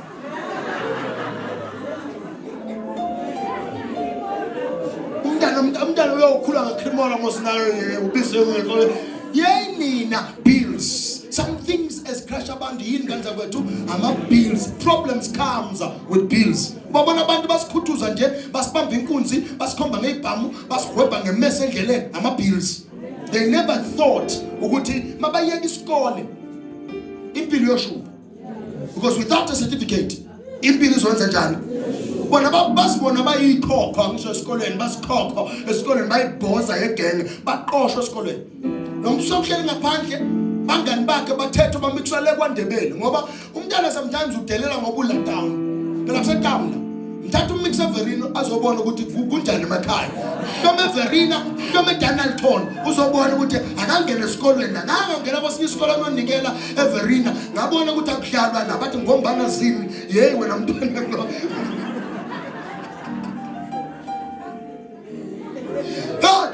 umntana uyokhula ngakhrimora mosinayo ubise nina bills. Some things as crash abantu yini kanza kwethu ama bills. Problems comes with bills. Babona abantu basikhuthuza nje basibamba inkunzi basikhomba ngeibhamu basigweba ngemese endleleni ama bills. They never thought ukuthi mabayeka isikole impilo yoshuba, because without a certificate impilo izwenza njani. Bona basibona bayikhokha ngisho esikoleni basikhokha esikoleni bayibhoza yegenge baqoshwa esikoleni. Nomsokuhleli ngaphandle bangani bakhe bathethe bamixwele kwaNdebele ngoba umntana sometimes udelela ngoba ula town. Phela kusetown la. Mthatha umixa Verino azobona ukuthi kunjani emakhaya. Hlome Verina, hlome Danielton uzobona ukuthi akangena esikolweni akangena kwesinye isikole anonikela eVerina. Ngabona ukuthi akuhlalwa la bathi ngombana zini hey wena mntwana lo.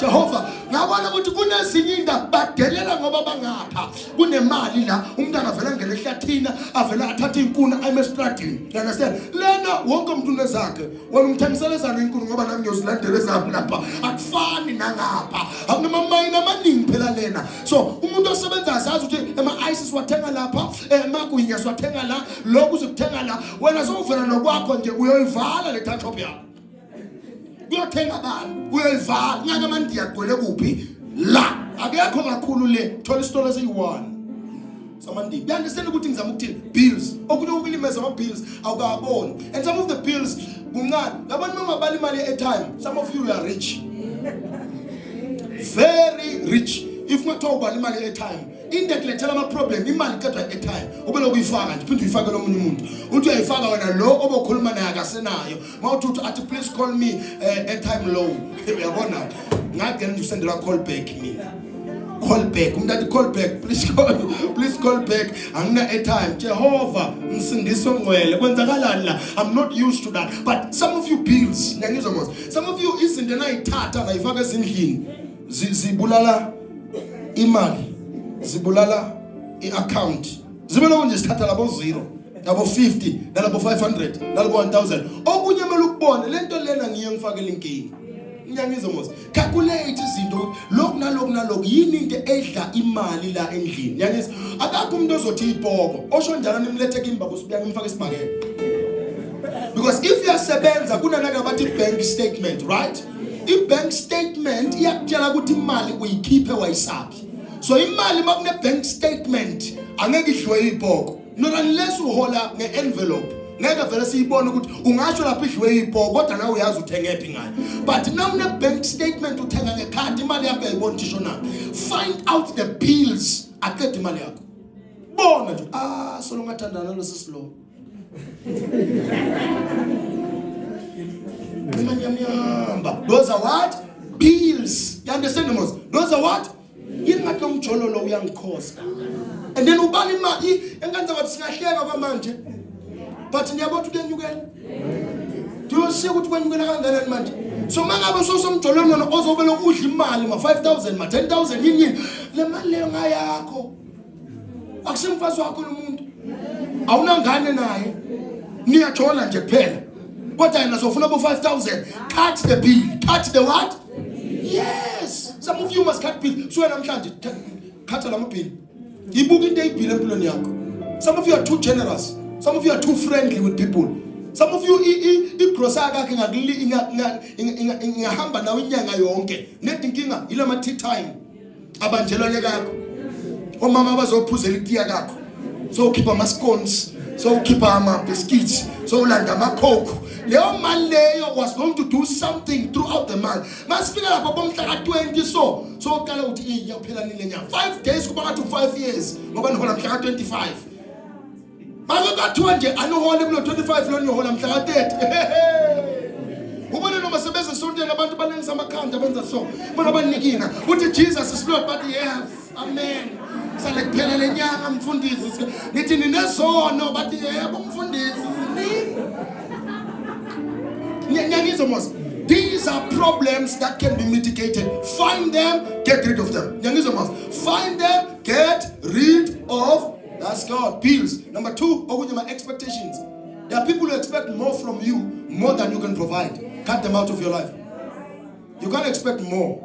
Jehova ngabona ukuthi kunezinye indaba badelela ngoba bangapha kunemali la umntana avela ngene ehlathini avela athatha inkuni ayemestradini. You understand? Lena wonke umuntu unezakhe wena umthengiselezana inkuni ngoba nami ngiyozilandela ezami lapha akufani nangapha akunamayini amaningi phela lena. So umuntu osebenza asazi ukuthi ama-ISIS wathenga lapha emagwinya siwathenga la lokhu uzokuthenga la wena sowuvela nokwakho nje uyoyivala le shop yakho uyothenga abantu uyoyivala ngaka amanti yagcwele kuphi la akekho kakhulu le thola isitolo esiyi-1 samandi. You understand ukuthi ngizama ukuthini bills okunye ukulimeza ama-bills awukaboni, and some of the bills kuncane. Ngabona mangabala imali e-airtime. Some of you are rich, very rich. If ungathiwa ubala imali e-airtime into ekulethela ama-problem imali qedwa e-airtime ubele ukuyifaka nje phinde uyifake lo munye umuntu uthi uyayifaka wena lo obokhuluma naye akasenayo mawuthi athi please call me airtime low. Uyabona ngake ngizosendela call back mina call back umuntu athi call back please call back angina airtime. Jehova msindisi ongcwele kwenzakalani la. I'm not used to that, but some of you bills ngiyangizwa mos, some of you izinto nayithatha nayifaka ezindlini zibulala imali zibulala i-account zibelo nje sithatha labo 0 labo 50 nalabo 500 nalabo 1000 okunye mele ukubone lento lena ngiye ngifakele inkingi. Ngiyangizwa mos, calculate izinto lokhu nalokhu yini into edla imali la endlini. Ngiyangizwa akakho umuntu ozothi ibhoko osho njalo nimlethe kimbako sibuya ngimfaka isibhakela, because if uyasebenza kunanaka bathi bank statement, right? I-bank statement iyakutshela ukuthi imali uyikhiphe wayisaphi. So imali makune bank statement angeke idliwe ibhoko not unless uhola nge-envelope. Ngeke vele siyibone ukuthi ungasho lapha idliwe ibhoko kodwa nawe uyazi uthengephi ngayo. But now une bank statement uthenga ngekhadi imali yakho ayiboni thisho na. Find out the bills aqeda imali yakho. Bona nje solo ngathandana lo sisilo. Those are what? Bills. You understand most? Those are what? Yini ngathi umjololo uyangikhosta. And then ubani imali engenza ukuthi singahleka kwamanje. But niyabona ukuthi kuyenyukela. Tuyosiya ukuthi kwenyukela kangakanani manje. So mangabe somjololo ozobela ukudla imali ma 5,000 ma 10,000 yini le mali leyo ngayakho. Akusimfazi wakho umuntu. Awunangane naye. Niyajola nje kuphela. Kodwa yena sofuna bo 5,000. Cut the bill. Cut the what? Yes. Some of you must cut bill. So namhlanje cut la bill. Ibuka into eyibill empilweni yakho. Some of you are too generous. Some of you are too friendly with people. Some of you igrocery yakhe ingahamba nawe inyanga yonke. Nedinkinga ile ma tea time. Abanjelwane kakho. Omama abazophuzela itiya kakho. So keep ama scones. So keep ama biscuits. So ulanda ama coke. Leo mali leyo was going to do something throughout the month. Masifika lapha bomhla ka20 so uqala uthi iyaphela nile nyanga. 5 days kuba ngathi 5 years ngoba nihola mhla ka25. Manje ka2 nje anohola kulo 25 lo nihola mhla ka30. Ubone noma sebenza sontela abantu balengisa amakhanda benza so. Bona banikina uthi Jesus is Lord, but yes. Amen. Sale kuphela lenyanga mfundisi nithi ninezono bathi yebo mfundisi. These are problems that can be mitigated. Find them, get rid of them. Find them, get rid of. That's God. Bills. Number 2, expectations. There are people who expect more from you, more than you can provide. Cut them out of your life. You can't expect more.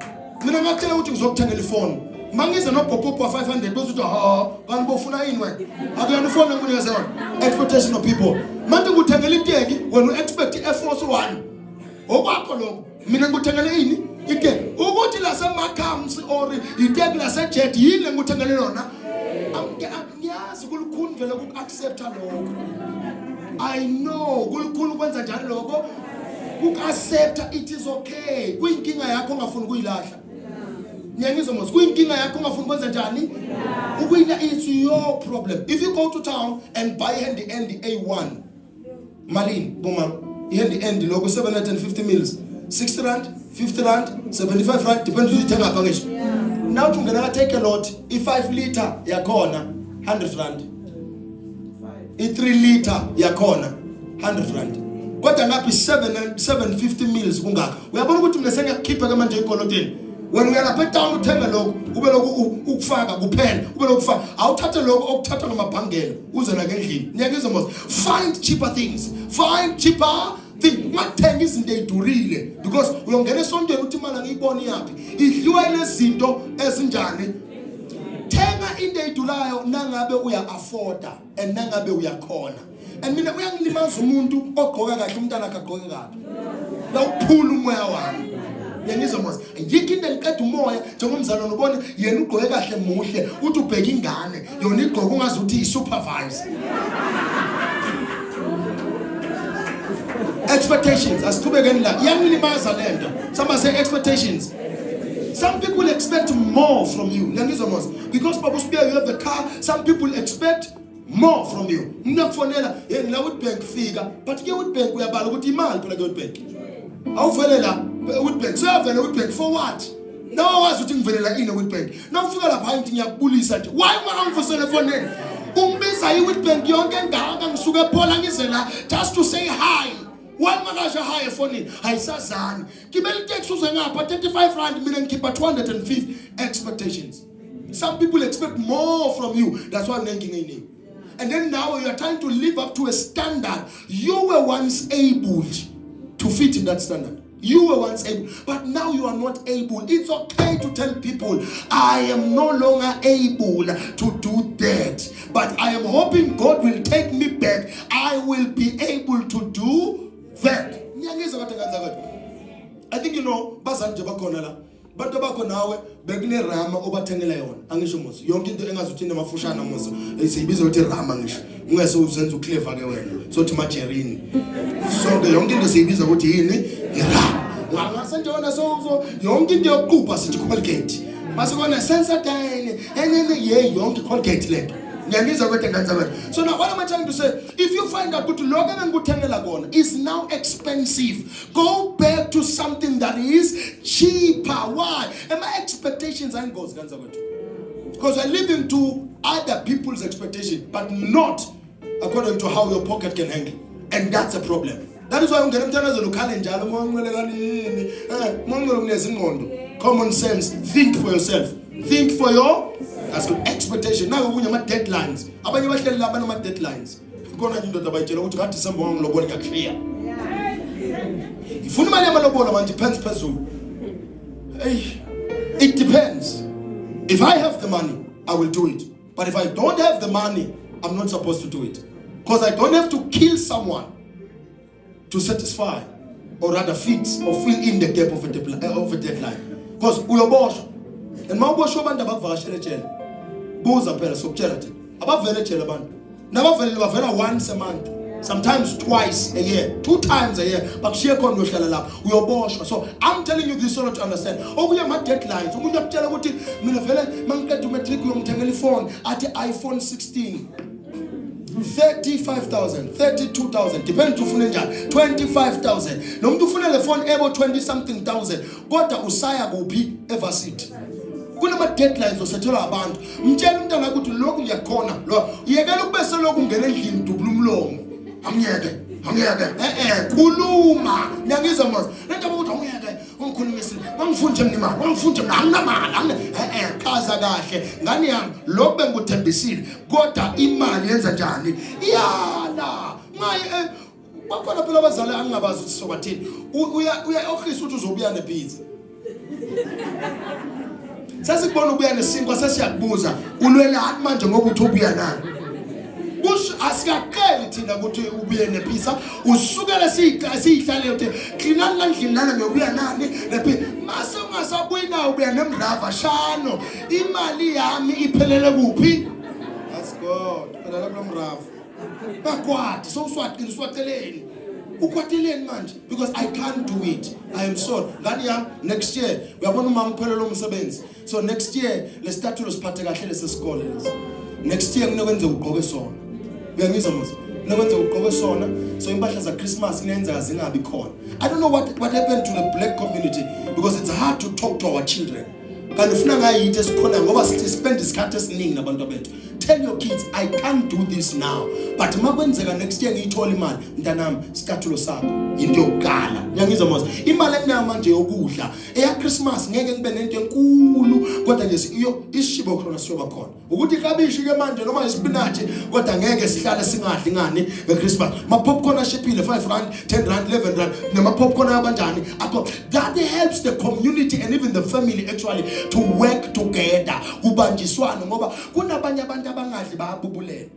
Mina ngakutshela ukuthi ngizokuthengela ifoni. Mangize nopopopo 500 bezuthi kanti bofuna yini wena? Akuyona ifoni enginikeze yona. Expectation of people. Manje ngikuthengela iteki wena expect iAir Force 1. Okwakho lokho. Mina ngikuthengele yini? Iteki. Ukuthi la seMacams or iteki la seJet yini ngikuthengele yona? Ngiyazi kulukhuni vele ukuaccepta lokho. I know kulukhuni kwenza njalo lokho. Ukuaccepta it is okay. Kuyinkinga yakho ongafuni kuyilahla. Nyangizomos kuyinkinga yakho ongafuni kwenza njani? Ukuyila it's your problem. If you go to town and buy handy A1 malini boma handy lokho 750 mils 60 rand 50 rand 75 rand depends ukuthi uthenga ngapha ngisho. Now ungena ka take a lot i5 liter yakhona 100 rand. I3 liter yakhona 100 rand. Kodwa ngaphi 750 mils kungaka. Uyabona ukuthi mina sengiyakhipha ke manje ekoloteni. When we are up town uthenga lokho ube lokho ukufaka kuphela ube lokho ufaka awuthathe lokho okuthatha ngamabhangela uze na ngendlini. Nyakizomos find cheaper things. Find cheaper thing mathenga izinto ezidurile because uyongena esontweni uthi imali ngiyibona yaphi idliwa lezinto ezinjani. Thenga into edulayo nangabe uya afforda and nangabe uyakhona. And mina uyangilimaza umuntu ogqoka kahle umntana akagqoke kahle. La uphula umoya wami. Yengizomos yikho into engiqeda umoya njengomzalwane ubone yena ugqoke kahle muhle uthi ubheka ingane yona igqoka ungazi ukuthi isupervise. Expectations asiqhubekeni la iyangilimaza lento. Some say expectations. Some people expect more from you. Because Papa Spear, you have the car, some people expect more from you. Mnakufonela yena la Witbank figure, but ke Witbank uyabala ukuthi imali phela ke Witbank. Awuvelela Witbank. So avela Witbank for what? Now wazi ukuthi ngivelela ine Witbank. Now ufika lapha into ngiyakubulisa nje. Why ungangifosela efoneni? Ungibiza iWitbank yonke engaka ngisuka ePhola ngizela just to say hi. Why makasha high phone? Hayisazani. Gibeli tax uze ngapha 35 rand mina ngikhipha 250 expectations. Some people expect more from you. That's why I'm thinking in you. And then now you are trying to live up to a standard. You were once able to fit in that standard. You were once able, but now you are not able. It's okay to tell people, I am no longer able to do that. But I am hoping God will take me back. I will be able to do that. I think you know, bazanje bakhona la. Bantu bakho nawe bekune rama obathengela yona. Angisho musi. Yonke into engazuthi nemafushana musi. Siyibiza ukuthi rama ngisho. Ungase uzenze uclever ke wena. Sothi majerini. So ke yonke into siyibiza ukuthi yini? Irama. Ngase njona so yonke into yokuqupha sithi Colgate. Mase kona Sensodyne. Ye yonke Colgate lento. So now what am I trying to say? If you find out that is now expensive, go back to something that is cheaper. Why? And my expectations aren't goes because I live into other people's expectations, but not according to how your pocket can handle. And that's a problem. That is why I'm going to common sense. Think for yourself. Think for your that's good expectation. Now we have deadlines. Abanye bahleli la bana deadlines. Ikona nje indoda bayitshela ukuthi ngathi December ngilobona ngiyaclear. Ifuna imali yamalobola manje depends phezulu. It depends. If I have the money, I will do it. But if I don't have the money, I'm not supposed to do it. Because I don't have to kill someone to satisfy or rather fix or fill in the gap of a deadline. Because uyobosha. And mawubosha abantu abavakashele ejele. Buza phela sokutshela thina. Abavele ejele abantu. Nabavele bavela once a month. Sometimes twice a year, 2 times a year. Bakushiya khona uyohlala lapha uyoboshwa. So I'm telling you this so that you understand. Okuya ma deadlines. Umuntu uyakutshela ukuthi mina vele mangiqeda umatric uyongithengela ifone athi iPhone 16. 35,000, 32,000, depends ufuna njani. 25,000. Nomuntu ufuna le phone ebo 20 something thousand. Kodwa usaya kuphi evarsity. Kunama deadlines osethelwa abantu. Mtshela umntana ukuthi lokhu ngiyakhona. Lo yekela ukubese lokhu ungena endlini dubula umlomo. Angiyeke. Khuluma. Ngiyangizwa manje. Lento ukuthi angiyeke. Ungikhulumisile. Wangifunje mina imali. Wangifunje mina anginamali. Chaza kahle. Ngani yami lokhu bengikuthembisile. Kodwa imali yenza njani? Iyala. Bakhona phela abazali angingabazi ukuthi sobathini. Uya office uthi uzobuya nepizza. Sasikubona ubuya nesinkwa sesiyakubuza ulwele hathi manje ngoba uthi ubuya nani. Kusho asikaqeli thina ukuthi ubuye nephisa usukela siyihlale uthi klinani kandlini lana ngobuya nani nephi mase ungasabuyi na ubuya nemrava shano imali yami iphelele kuphi. That's God. Phela lo mrava. Bakwati so uswateleni. Ukwateleni manje because I can't do it. I am sorry. Ngani yami next year uyabona uma ngiphelele umsebenzi. So next year let's start to siphathe kahle lesesikole lesi. Next year kunokwenza ugqoke sona. Uyangizwa mos? Kunokwenza ugqoke sona. So impahla za Christmas inenza zingabi khona. I don't know what happened to the black community because it's hard to talk to our children. Kanti ufuna ngayithi esikhona ngoba spend isikhathi esiningi nabantu bethu. Tell your kids I can't do this now but makwenzeka next year ngiyithola imali mntanami scathulo sakho into yokuqala. Uyangizwa mos? Imali eninayo manje yokudla eya Christmas ngeke ngibe nento enkulu kodwa nje isishibo khona siyoba khona. Ukuthi ikabishi ke manje noma ispinach kodwa ngeke sihlale singadli ngani ngeChristmas. Ma popcorn ashipile 5 rand, 10 rand, 11 rand nema popcorn abanjani. That helps the community and even the family actually to work together. Kubanjiswana ngoba kunabanye abantu abangadli bayabubulela.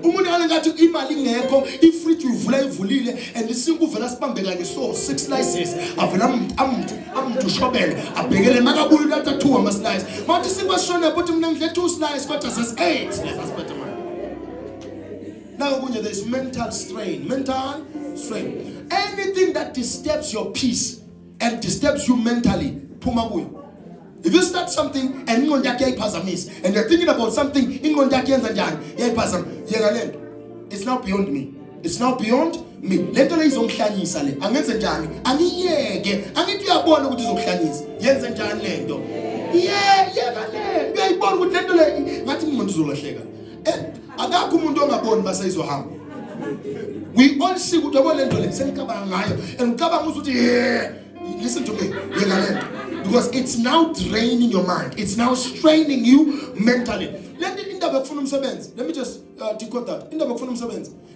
Umuntu alengathi imali ngekho ifridge uyivula ivulile and isinku uvela sibambe kanye so 6 slices avela amntu shobele abhekele makabuyi lata 2 ama slices manje sikwashona ukuthi mina ngidle 2 slices kodwa ses 8 lesasiphethe manje. Now kunye there is mental strain. Anything that disturbs your peace and disturbs you mentally phuma kuyo. If you start something and ingqondo yakhe yayiphazamisa and you're thinking about something ingqondo yakhe yenza njani yayiphazama yengalento it's now beyond me. Lento le izongihlanyisa le angenze njani angiyeke angithi uyabona ukuthi izokuhlanyisa yenze njani lento yeka le uyayibona ukuthi lento le ngathi umuntu uzolahleka akakho umuntu ongaboni base izohamba. We all see ukuthi yabo lento le senikabanga ngayo and ngicabanga ukuthi listen to me because it's now draining your mind. It's now straining you mentally. Let me just decode that.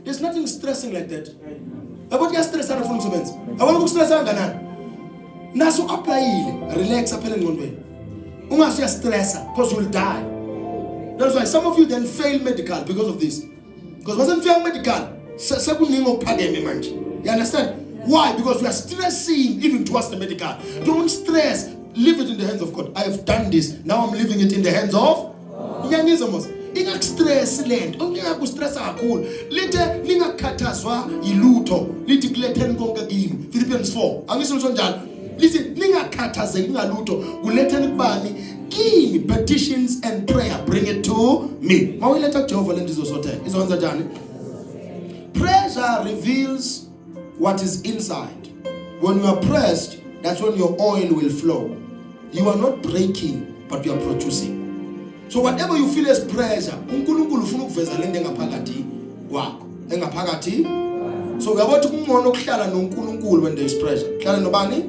There's nothing stressing like that. About your stress and from I want to stress Naso apply relax ungaso ya stress because you'll die. That's why some of you then fail medical because of this. Because wasn't fail medical. You understand? Why? Because we are stressing even towards the medical. Don't stress. Leave it in the hands of God. I have done this. Now I'm leaving it in the hands of God. Ingak stress land. Ongeyaku stress kakhulu. Lithe lingakhathazwa yilutho. Lithi kuletheni konke kimi. Philippians 4. Angisho njalo. Lithi lingakhathazeki ngalutho. Kuletheni kubani? Kimi petitions and prayer. Bring it to me. Mawuletha kuJehova lendizo sothela. Izokwenza njani? Pressure reveals what is inside. When you are pressed, that's when your oil will flow. You are not breaking, but you are producing. So whatever you feel as pressure, uNkulunkulu ufuna ukuveza lento engaphakathi kwakho, engaphakathi. So uyabothi kungcono ukuhlala noNkulunkulu when there is pressure. Hlala nobani?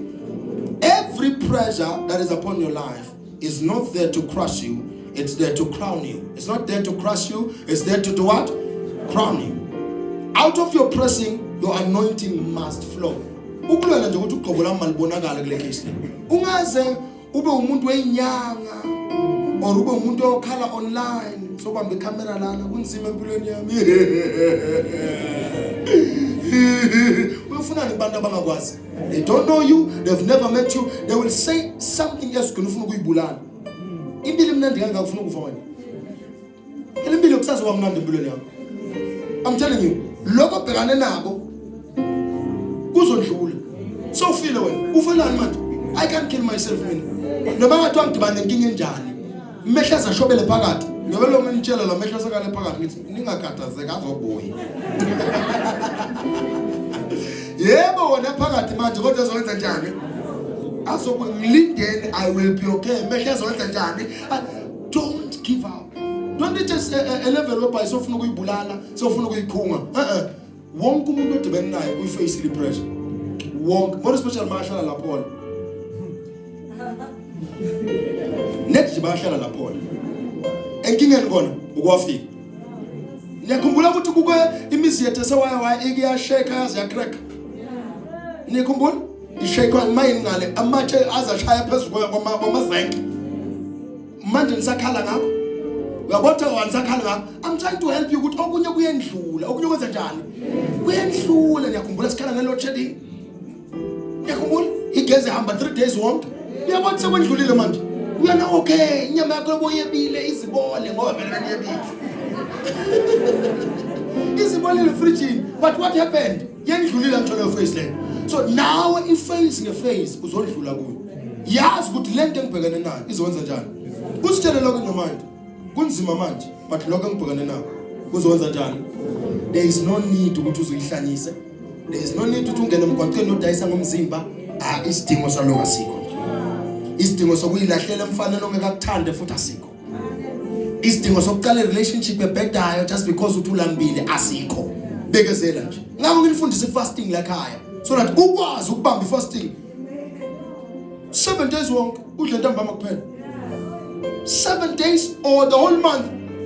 Every pressure that is upon your life is not there to crush you, it's there to crown you. It's not there to crush you, it's there to do what? Crown you. Out of your pressing, your anointing must flow. Ukulwela nje ukuthi uqobola malibonakala kule case le. Ungaze ube umuntu wenyanga or ube umuntu okhala online so bambe camera lana kunzima empilweni yami. Ufuna abantu abangakwazi. They don't know you, they've never met you. They will say something else kunufuna ukuyibulala. Impilo mnandi kangaka ufuna ukufa wena. Impilo kusazoba mnandi empilweni yakho. I'm telling you, lokho bhekane nako kuzondlula. So feel wena. Ufelani manje? I can't kill myself mina. Noma ngathi ngidibane inkinga enjani. Mehla zashobele phakathi. Ngoba lo ngitshela la mehla sekale phakathi ngithi ningakhathazeka azobuya. Yebo wena phakathi manje kodwa uzokwenza njani? Ngilindeni I will be okay. Mehla uzokwenza njani? Don't give up. Don't just a level whereby sofuna ukuyibulala, sofuna ukuyikhunga. Wonke umuntu odibene naye uyiface le pressure. Wonke, more especially mahlala lapho. Next bahlala lapho. Enkingeni kona ukwafika. Niyakhumbula ukuthi kuke imizi yethu sewaya ikuyasheka yaze ya crack. Niyakhumbula? ishayikwa mayini ngale amatshe azashaya phezulu kwamazenke manje nisakhala ngakho uyabotha wanisakhala ngakho. I'm trying to help you ukuthi okunye kuyendlula okunye kwenza njani kuyendlula. Ngiyakhumbula sikhala ngeload shedding, ngiyakhumbula igezi hamba 3 days wonke. Uyabona sekwendlulile manje uyana okay inyama yakho loboyebile izibole ngoba vele kaniyebile izibole efridge. But what happened yendlulile ngithola face lane. So now iface ngeface uzondlula kuyo. Yazi ukuthi lento engibhekene nayo izokwenza njani. Usitshele lokho ngemind kunzima manje but lokho engibhekene nayo kuzokwenza njani. There is no need ukuthi uzoyihlanyise. There is no need ukuthi ungene emgwaqeni odayisa ngomzimba. Isidingo saloko asikho. Isidingo sokuyilahlela emfanele ongekakuthande futhi asikho. Isidingo sokuqala relationship ebhedayo just because uthulambile asikho. Bekezela nje. Ngakho ngilifundise fasting la ekhaya so that ukwazi ukubamba ifasting 7 days wonke udle ntambama kuphela. 7 days or the whole month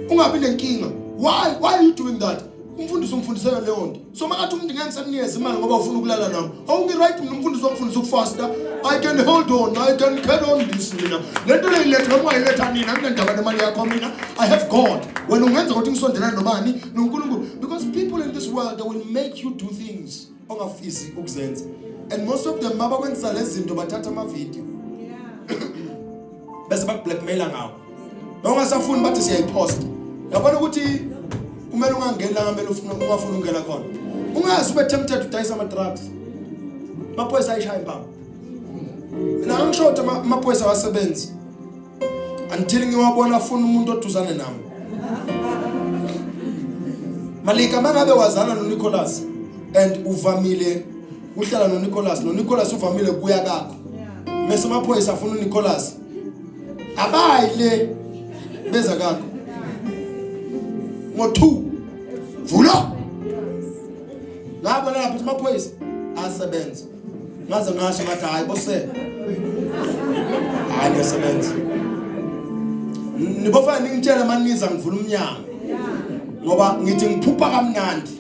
ungabi nenkinga. Why are you doing that? Umfundisi umfundisela leyo nto. So makathi umuntu ngengisakunikeza imali ngoba ufuna ukulala nami. Awungi right umfundisi wakufundisa ukufasta. I can hold on, I can carry on this mina. Lento leyiletha noma ayiletha nina kunendaba nemali yakho mina. I have God. When ungenza ukuthi ngisondelane nobani noNkulunkulu because people in this world they will make you do things ongafisi ukuzenza. And most of them mabakwenza lezi zinto bathatha ama video. Bese bakublackmaila ngawo. Nongasafuni bathi siyayipost. Yabona ukuthi kumele ungangena la ngamele ungafuna ungena khona. Ungazi ube tempted udayisa ama drugs. Maphoyisa ayishaya impama. Na ngishoda maphoyisa wasebenzi. Until ngiwabona afuna umuntu oduzane nami. Malika mangabe wazana noNicholas and uvamile uhlala noNicholas uvamile kuya kakho. Mase maphoyisa afuna uNicholas. Abayile beza kakho. Ngo2 vula ngabona lapha amaphoyisa asebenza ngaze ngasho ngathi hayi bose hayi asebenza nibofana ngitshela maniza ngivula umnyango ngoba ngithi ngiphupha kamnandi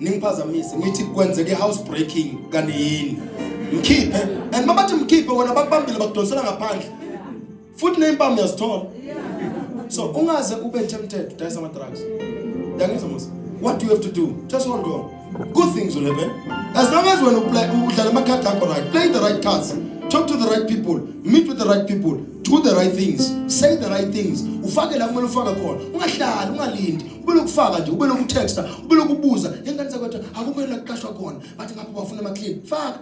ningiphazamise ngithi kwenzeke house breaking kanti yini mkhiphe and mabathi mkhiphe wona bakubambile bakudonsela ngaphandle futhi nempama uyazithola. So ungaze ube tempted to dayisa ama drugs. What do you have to do? Just hold on. Good things will happen. As long as when you play udlala amakhadi akho right, play the right cards, talk to the right people, meet with the right people, do the right things, say the right things. Ufake la kumele ufaka khona. Ungahlali, ungalindi. Ube lokufaka nje, ube lokutexta, ube lokubuza. Yengane zakho akukho la kuqashwa khona. Bathi ngapha bafuna ama clean. Faka.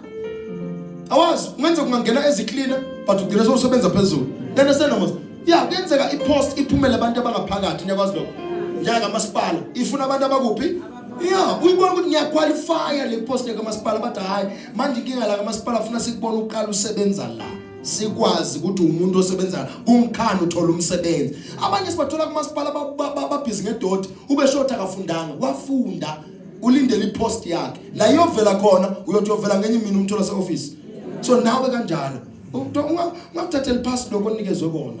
Awazi, ungenza kungangena ezicleaner, but ugcina sosebenza phezulu. Understand mos? Yeah, kuyenzeka ipost iphumele abantu abangaphakathi nyakwazi lokho. Njanga masipala, ifuna abantu abakuphi? Yeah, uyibona ukuthi ngiyaqualify le post yaka masipala bathi hayi, manje inkinga la kamasipala ufuna sikubona uqala usebenza la. Sikwazi ukuthi umuntu osebenza kumkhana uthola umsebenzi. Abanye sibathola kumasipala babhizi ngedoti, ube short akafundanga, wafunda, ulindele ipost yakhe. La iyovela khona, uyothi uyovela ngenye imini umthola se-office. So nawe kanjalo. Ungakuthathela past lokho onikezwe kona.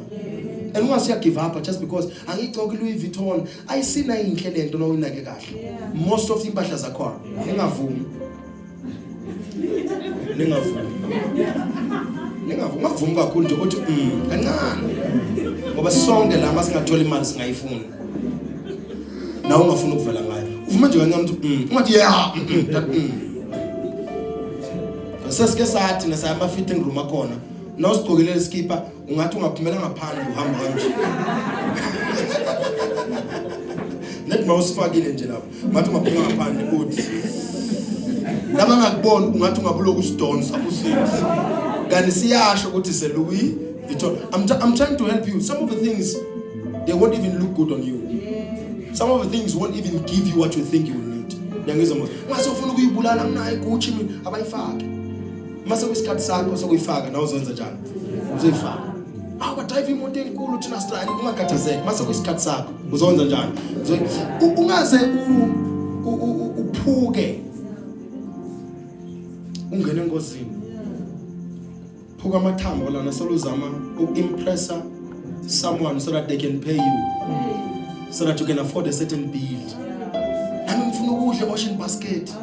And ungasiya give up just because angigcoki Louis Vuitton ayisina inhle lento noyinake kahle. Most of impahla zakho ningavumi. Ngavumi kakhulu nje ukuthi kancane. Ngoba sonke la masingathola imali singayifuna. Nawe ungafuna ukuvela ngayo. Uvuma nje kancane ukuthi ungathi yeah. Sesike sathi nasama fitting room akhona. Nawusigqokele iskipa ungathi ungaphumela ngaphandle uhamba kanje. Net mawusifakile nje lapho. Ngathi ungaphumela ngaphandle uthi. Lama ngakubona ungathi ungabuloku usidonsa usithi. Kanti siyasho ukuthi se Louis Vuitton. I'm trying to help you. Some of the things they won't even look good on you. Some of the things won't even give you what you think you will need. Ngiyangizwa manje. Ngase ufuna ukuyibulala mina iGucci mina abayifaki. Mase kwisikhathi sakho sokuyifaka nawe uzenza njani? Uzifaka. Drive imoto enkulu thina strand ungakhathazeki. Mase kwisikhathi sakho uzonza njani? Ungaze uphuke. Ungene engozini. Phuka amathambo lana soluzama ukimpressa someone so that they can pay you. So that you can afford a certain bill. Nami ngifuna ukudla washing basket.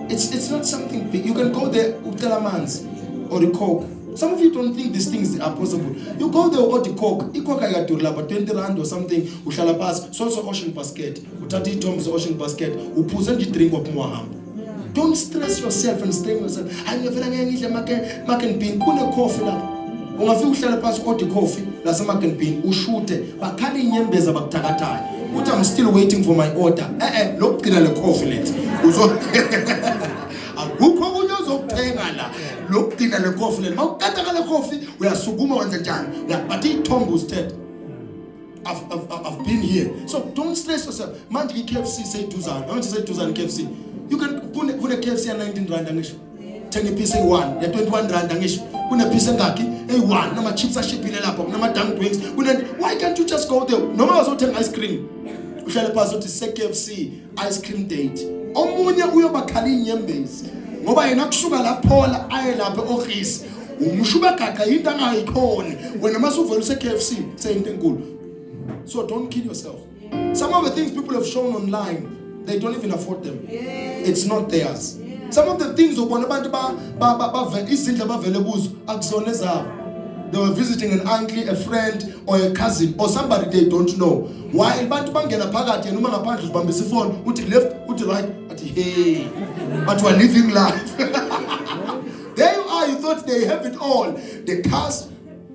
It's not something big. You can go there, Utelaman's or the Coke. Some of you don't think these things are possible. You go there or the Coke. Coke I got to like 20 rand or something. Ushala pass. So ocean basket. Utati Tom's ocean basket. Upuza the drink of Muhammad. Don't stress yourself and strain yourself. I'm making bean. Una coffee la. Ungafi ushala pass or the coffee. La sama making bean. Ushute. Bakani nyembeza baktakata. I'm still waiting for my order. Look at the coffee let. Look at the coffee let. Mawukata coffee. We are suguma wanzanjani. We are pati tombo instead. I've been here. So don't stress yourself. Manji KFC say 2,000. I want to say 2,000 KFC. You can put a KFC at 19 rand angish. 10 piece a 1. Yeah, 21 rand angish. Una piece ngaki a 1. Nama chips are shipping up. Nama dunked wings. Why can't you just go there? No matter what ice cream. We shall pass to KFC ice cream date. Omunya uyo bakali nyembezi. Ngoba yena kusuka la Paula aye lapha office. Umushuba kaka into angayikhona. Wena masuvela use KFC sayinte enkulu. So don't kill yourself. Some of the things people have shown online, they don't even afford them. It's not theirs. Some of the things ubona abantu ba izindle bavele kuzo akusona ezabo. They were visiting an uncle, a friend, or a cousin, or somebody they don't know. While bantu bangena phakathi yena uma ngaphandle uzibambisa ifoni, uthi left, uthi right, athi hey. But we are living life. There you are, you thought they have it all. The cars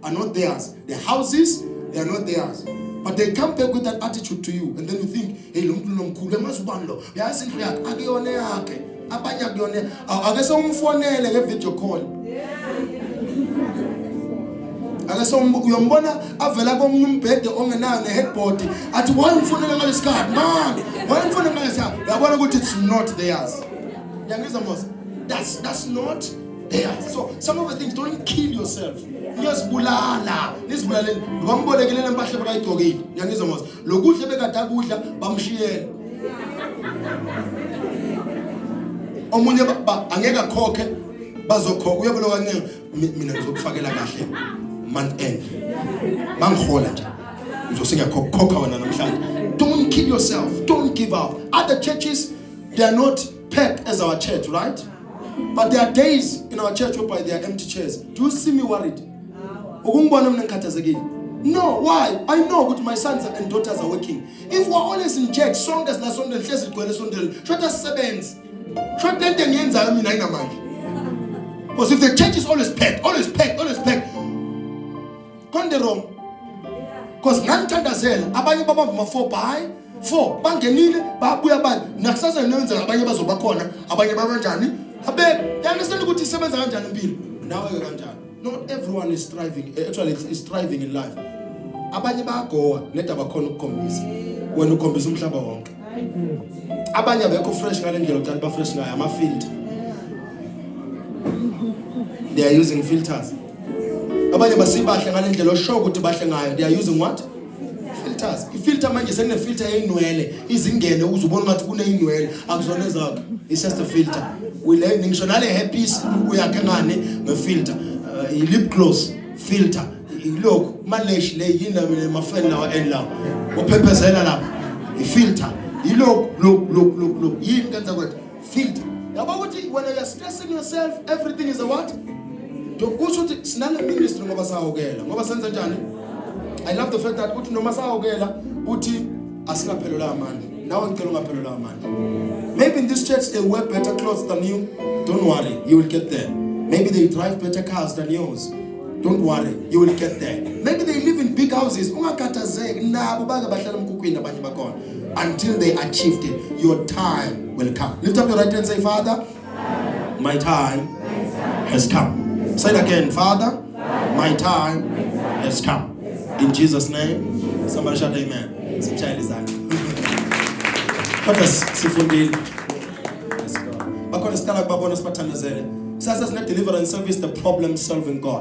are not theirs. The houses, they are not theirs. But they come back with that attitude to you, and then you think, hey, lo muntu nomkhulu emasubani lo. Yazi indlu yakhe akuyona yakhe. Abanye akuyona. Ake somfonele nge-video call. Akase uyombona avela komunye umbhede ongenayo neheadboard athi why umfonela ngalesikhathi man why umfonela ngalesikhathi uyabona ukuthi it's not theirs. Yangizwa mos, that's not theirs. So some of the things, don't kill yourself. Niyazibulala nizibulale bambolekele lempahla bayigcokile. Yangizwa mos, lokudla bekade akudla bamshiyela omunye angeke akhokhe bazokhokha uyabona kancane mina ngizokufakela kahle month end mangihola nje ngizosinga khokha wena namhlanje. Don't kill yourself, don't give up. Other churches, they are not packed as our church, right? But there are days in our church whereby there are empty chairs. Do you see me worried? Ukungibona mina ngikhathazekile? No, why? I know that my sons and daughters are working. If we're always in church, sonke sinasondela hlezi igcwele sondela, shoda sebenzi. Shoda lento engiyenzayo mina ayinamandla. Because if the church is always packed, konde wrong. Because nganthandazela abanye babavuma 4 by 4 bangenile babuya bani nakusasa nenza abanye bazoba khona abanye babanjani abe understand ukuthi isebenza kanjani impilo nawe ke kanjani. Not everyone is striving, actually is striving in life. Abanye bayagowa nedaba khona ukukhombisa wena ukhombisa umhlaba wonke. Abanye abekho fresh ngale ndlela ukuthi ba fresh ngayo ama filter. They are using filters. Abanye basibahle ngale ndlela oshoka ukuthi bahle ngayo. They are using what? Filters. Ifilter manje sekune filter eyinwele izingene uzubona ngathi kuneyinwele akuzona ezakho. It's just a filter. We learn ngisho nale hairpiece uyakhe ngane nge-filter. Lip gloss filter. Look, malesh le yina mina mafeni lawa enlaw. Uphephezela lapha. I-filter. Look. Yini kanza kwethu? Filter. Yabo ukuthi when you are stressing yourself, everything is a what? Kusho ukuthi sinale ministry ngoba sahawukela. Ngoba senza njani? I love the fact that uthi noma sahawukela uthi asingaphelelwa amandla. Nawe ngicela ungaphelelwa amandla. Maybe in this church they wear better clothes than you. Don't worry, you will get there. Maybe they drive better cars than yours. Don't worry, you will get there. Maybe they live in big houses. Ungakhathazeki nabo bake bahlala emkhukwini abanye bakhona. Until they achieved it, your time will come. Lift up your right hand and say, Father, my time has come. Say it again, Father, my time has come. In Jesus' name, somebody shout amen. Some child is that. Let's go. Bakhona sikala babona siphathanezele. Sasa sine deliverance service, the problem solving God.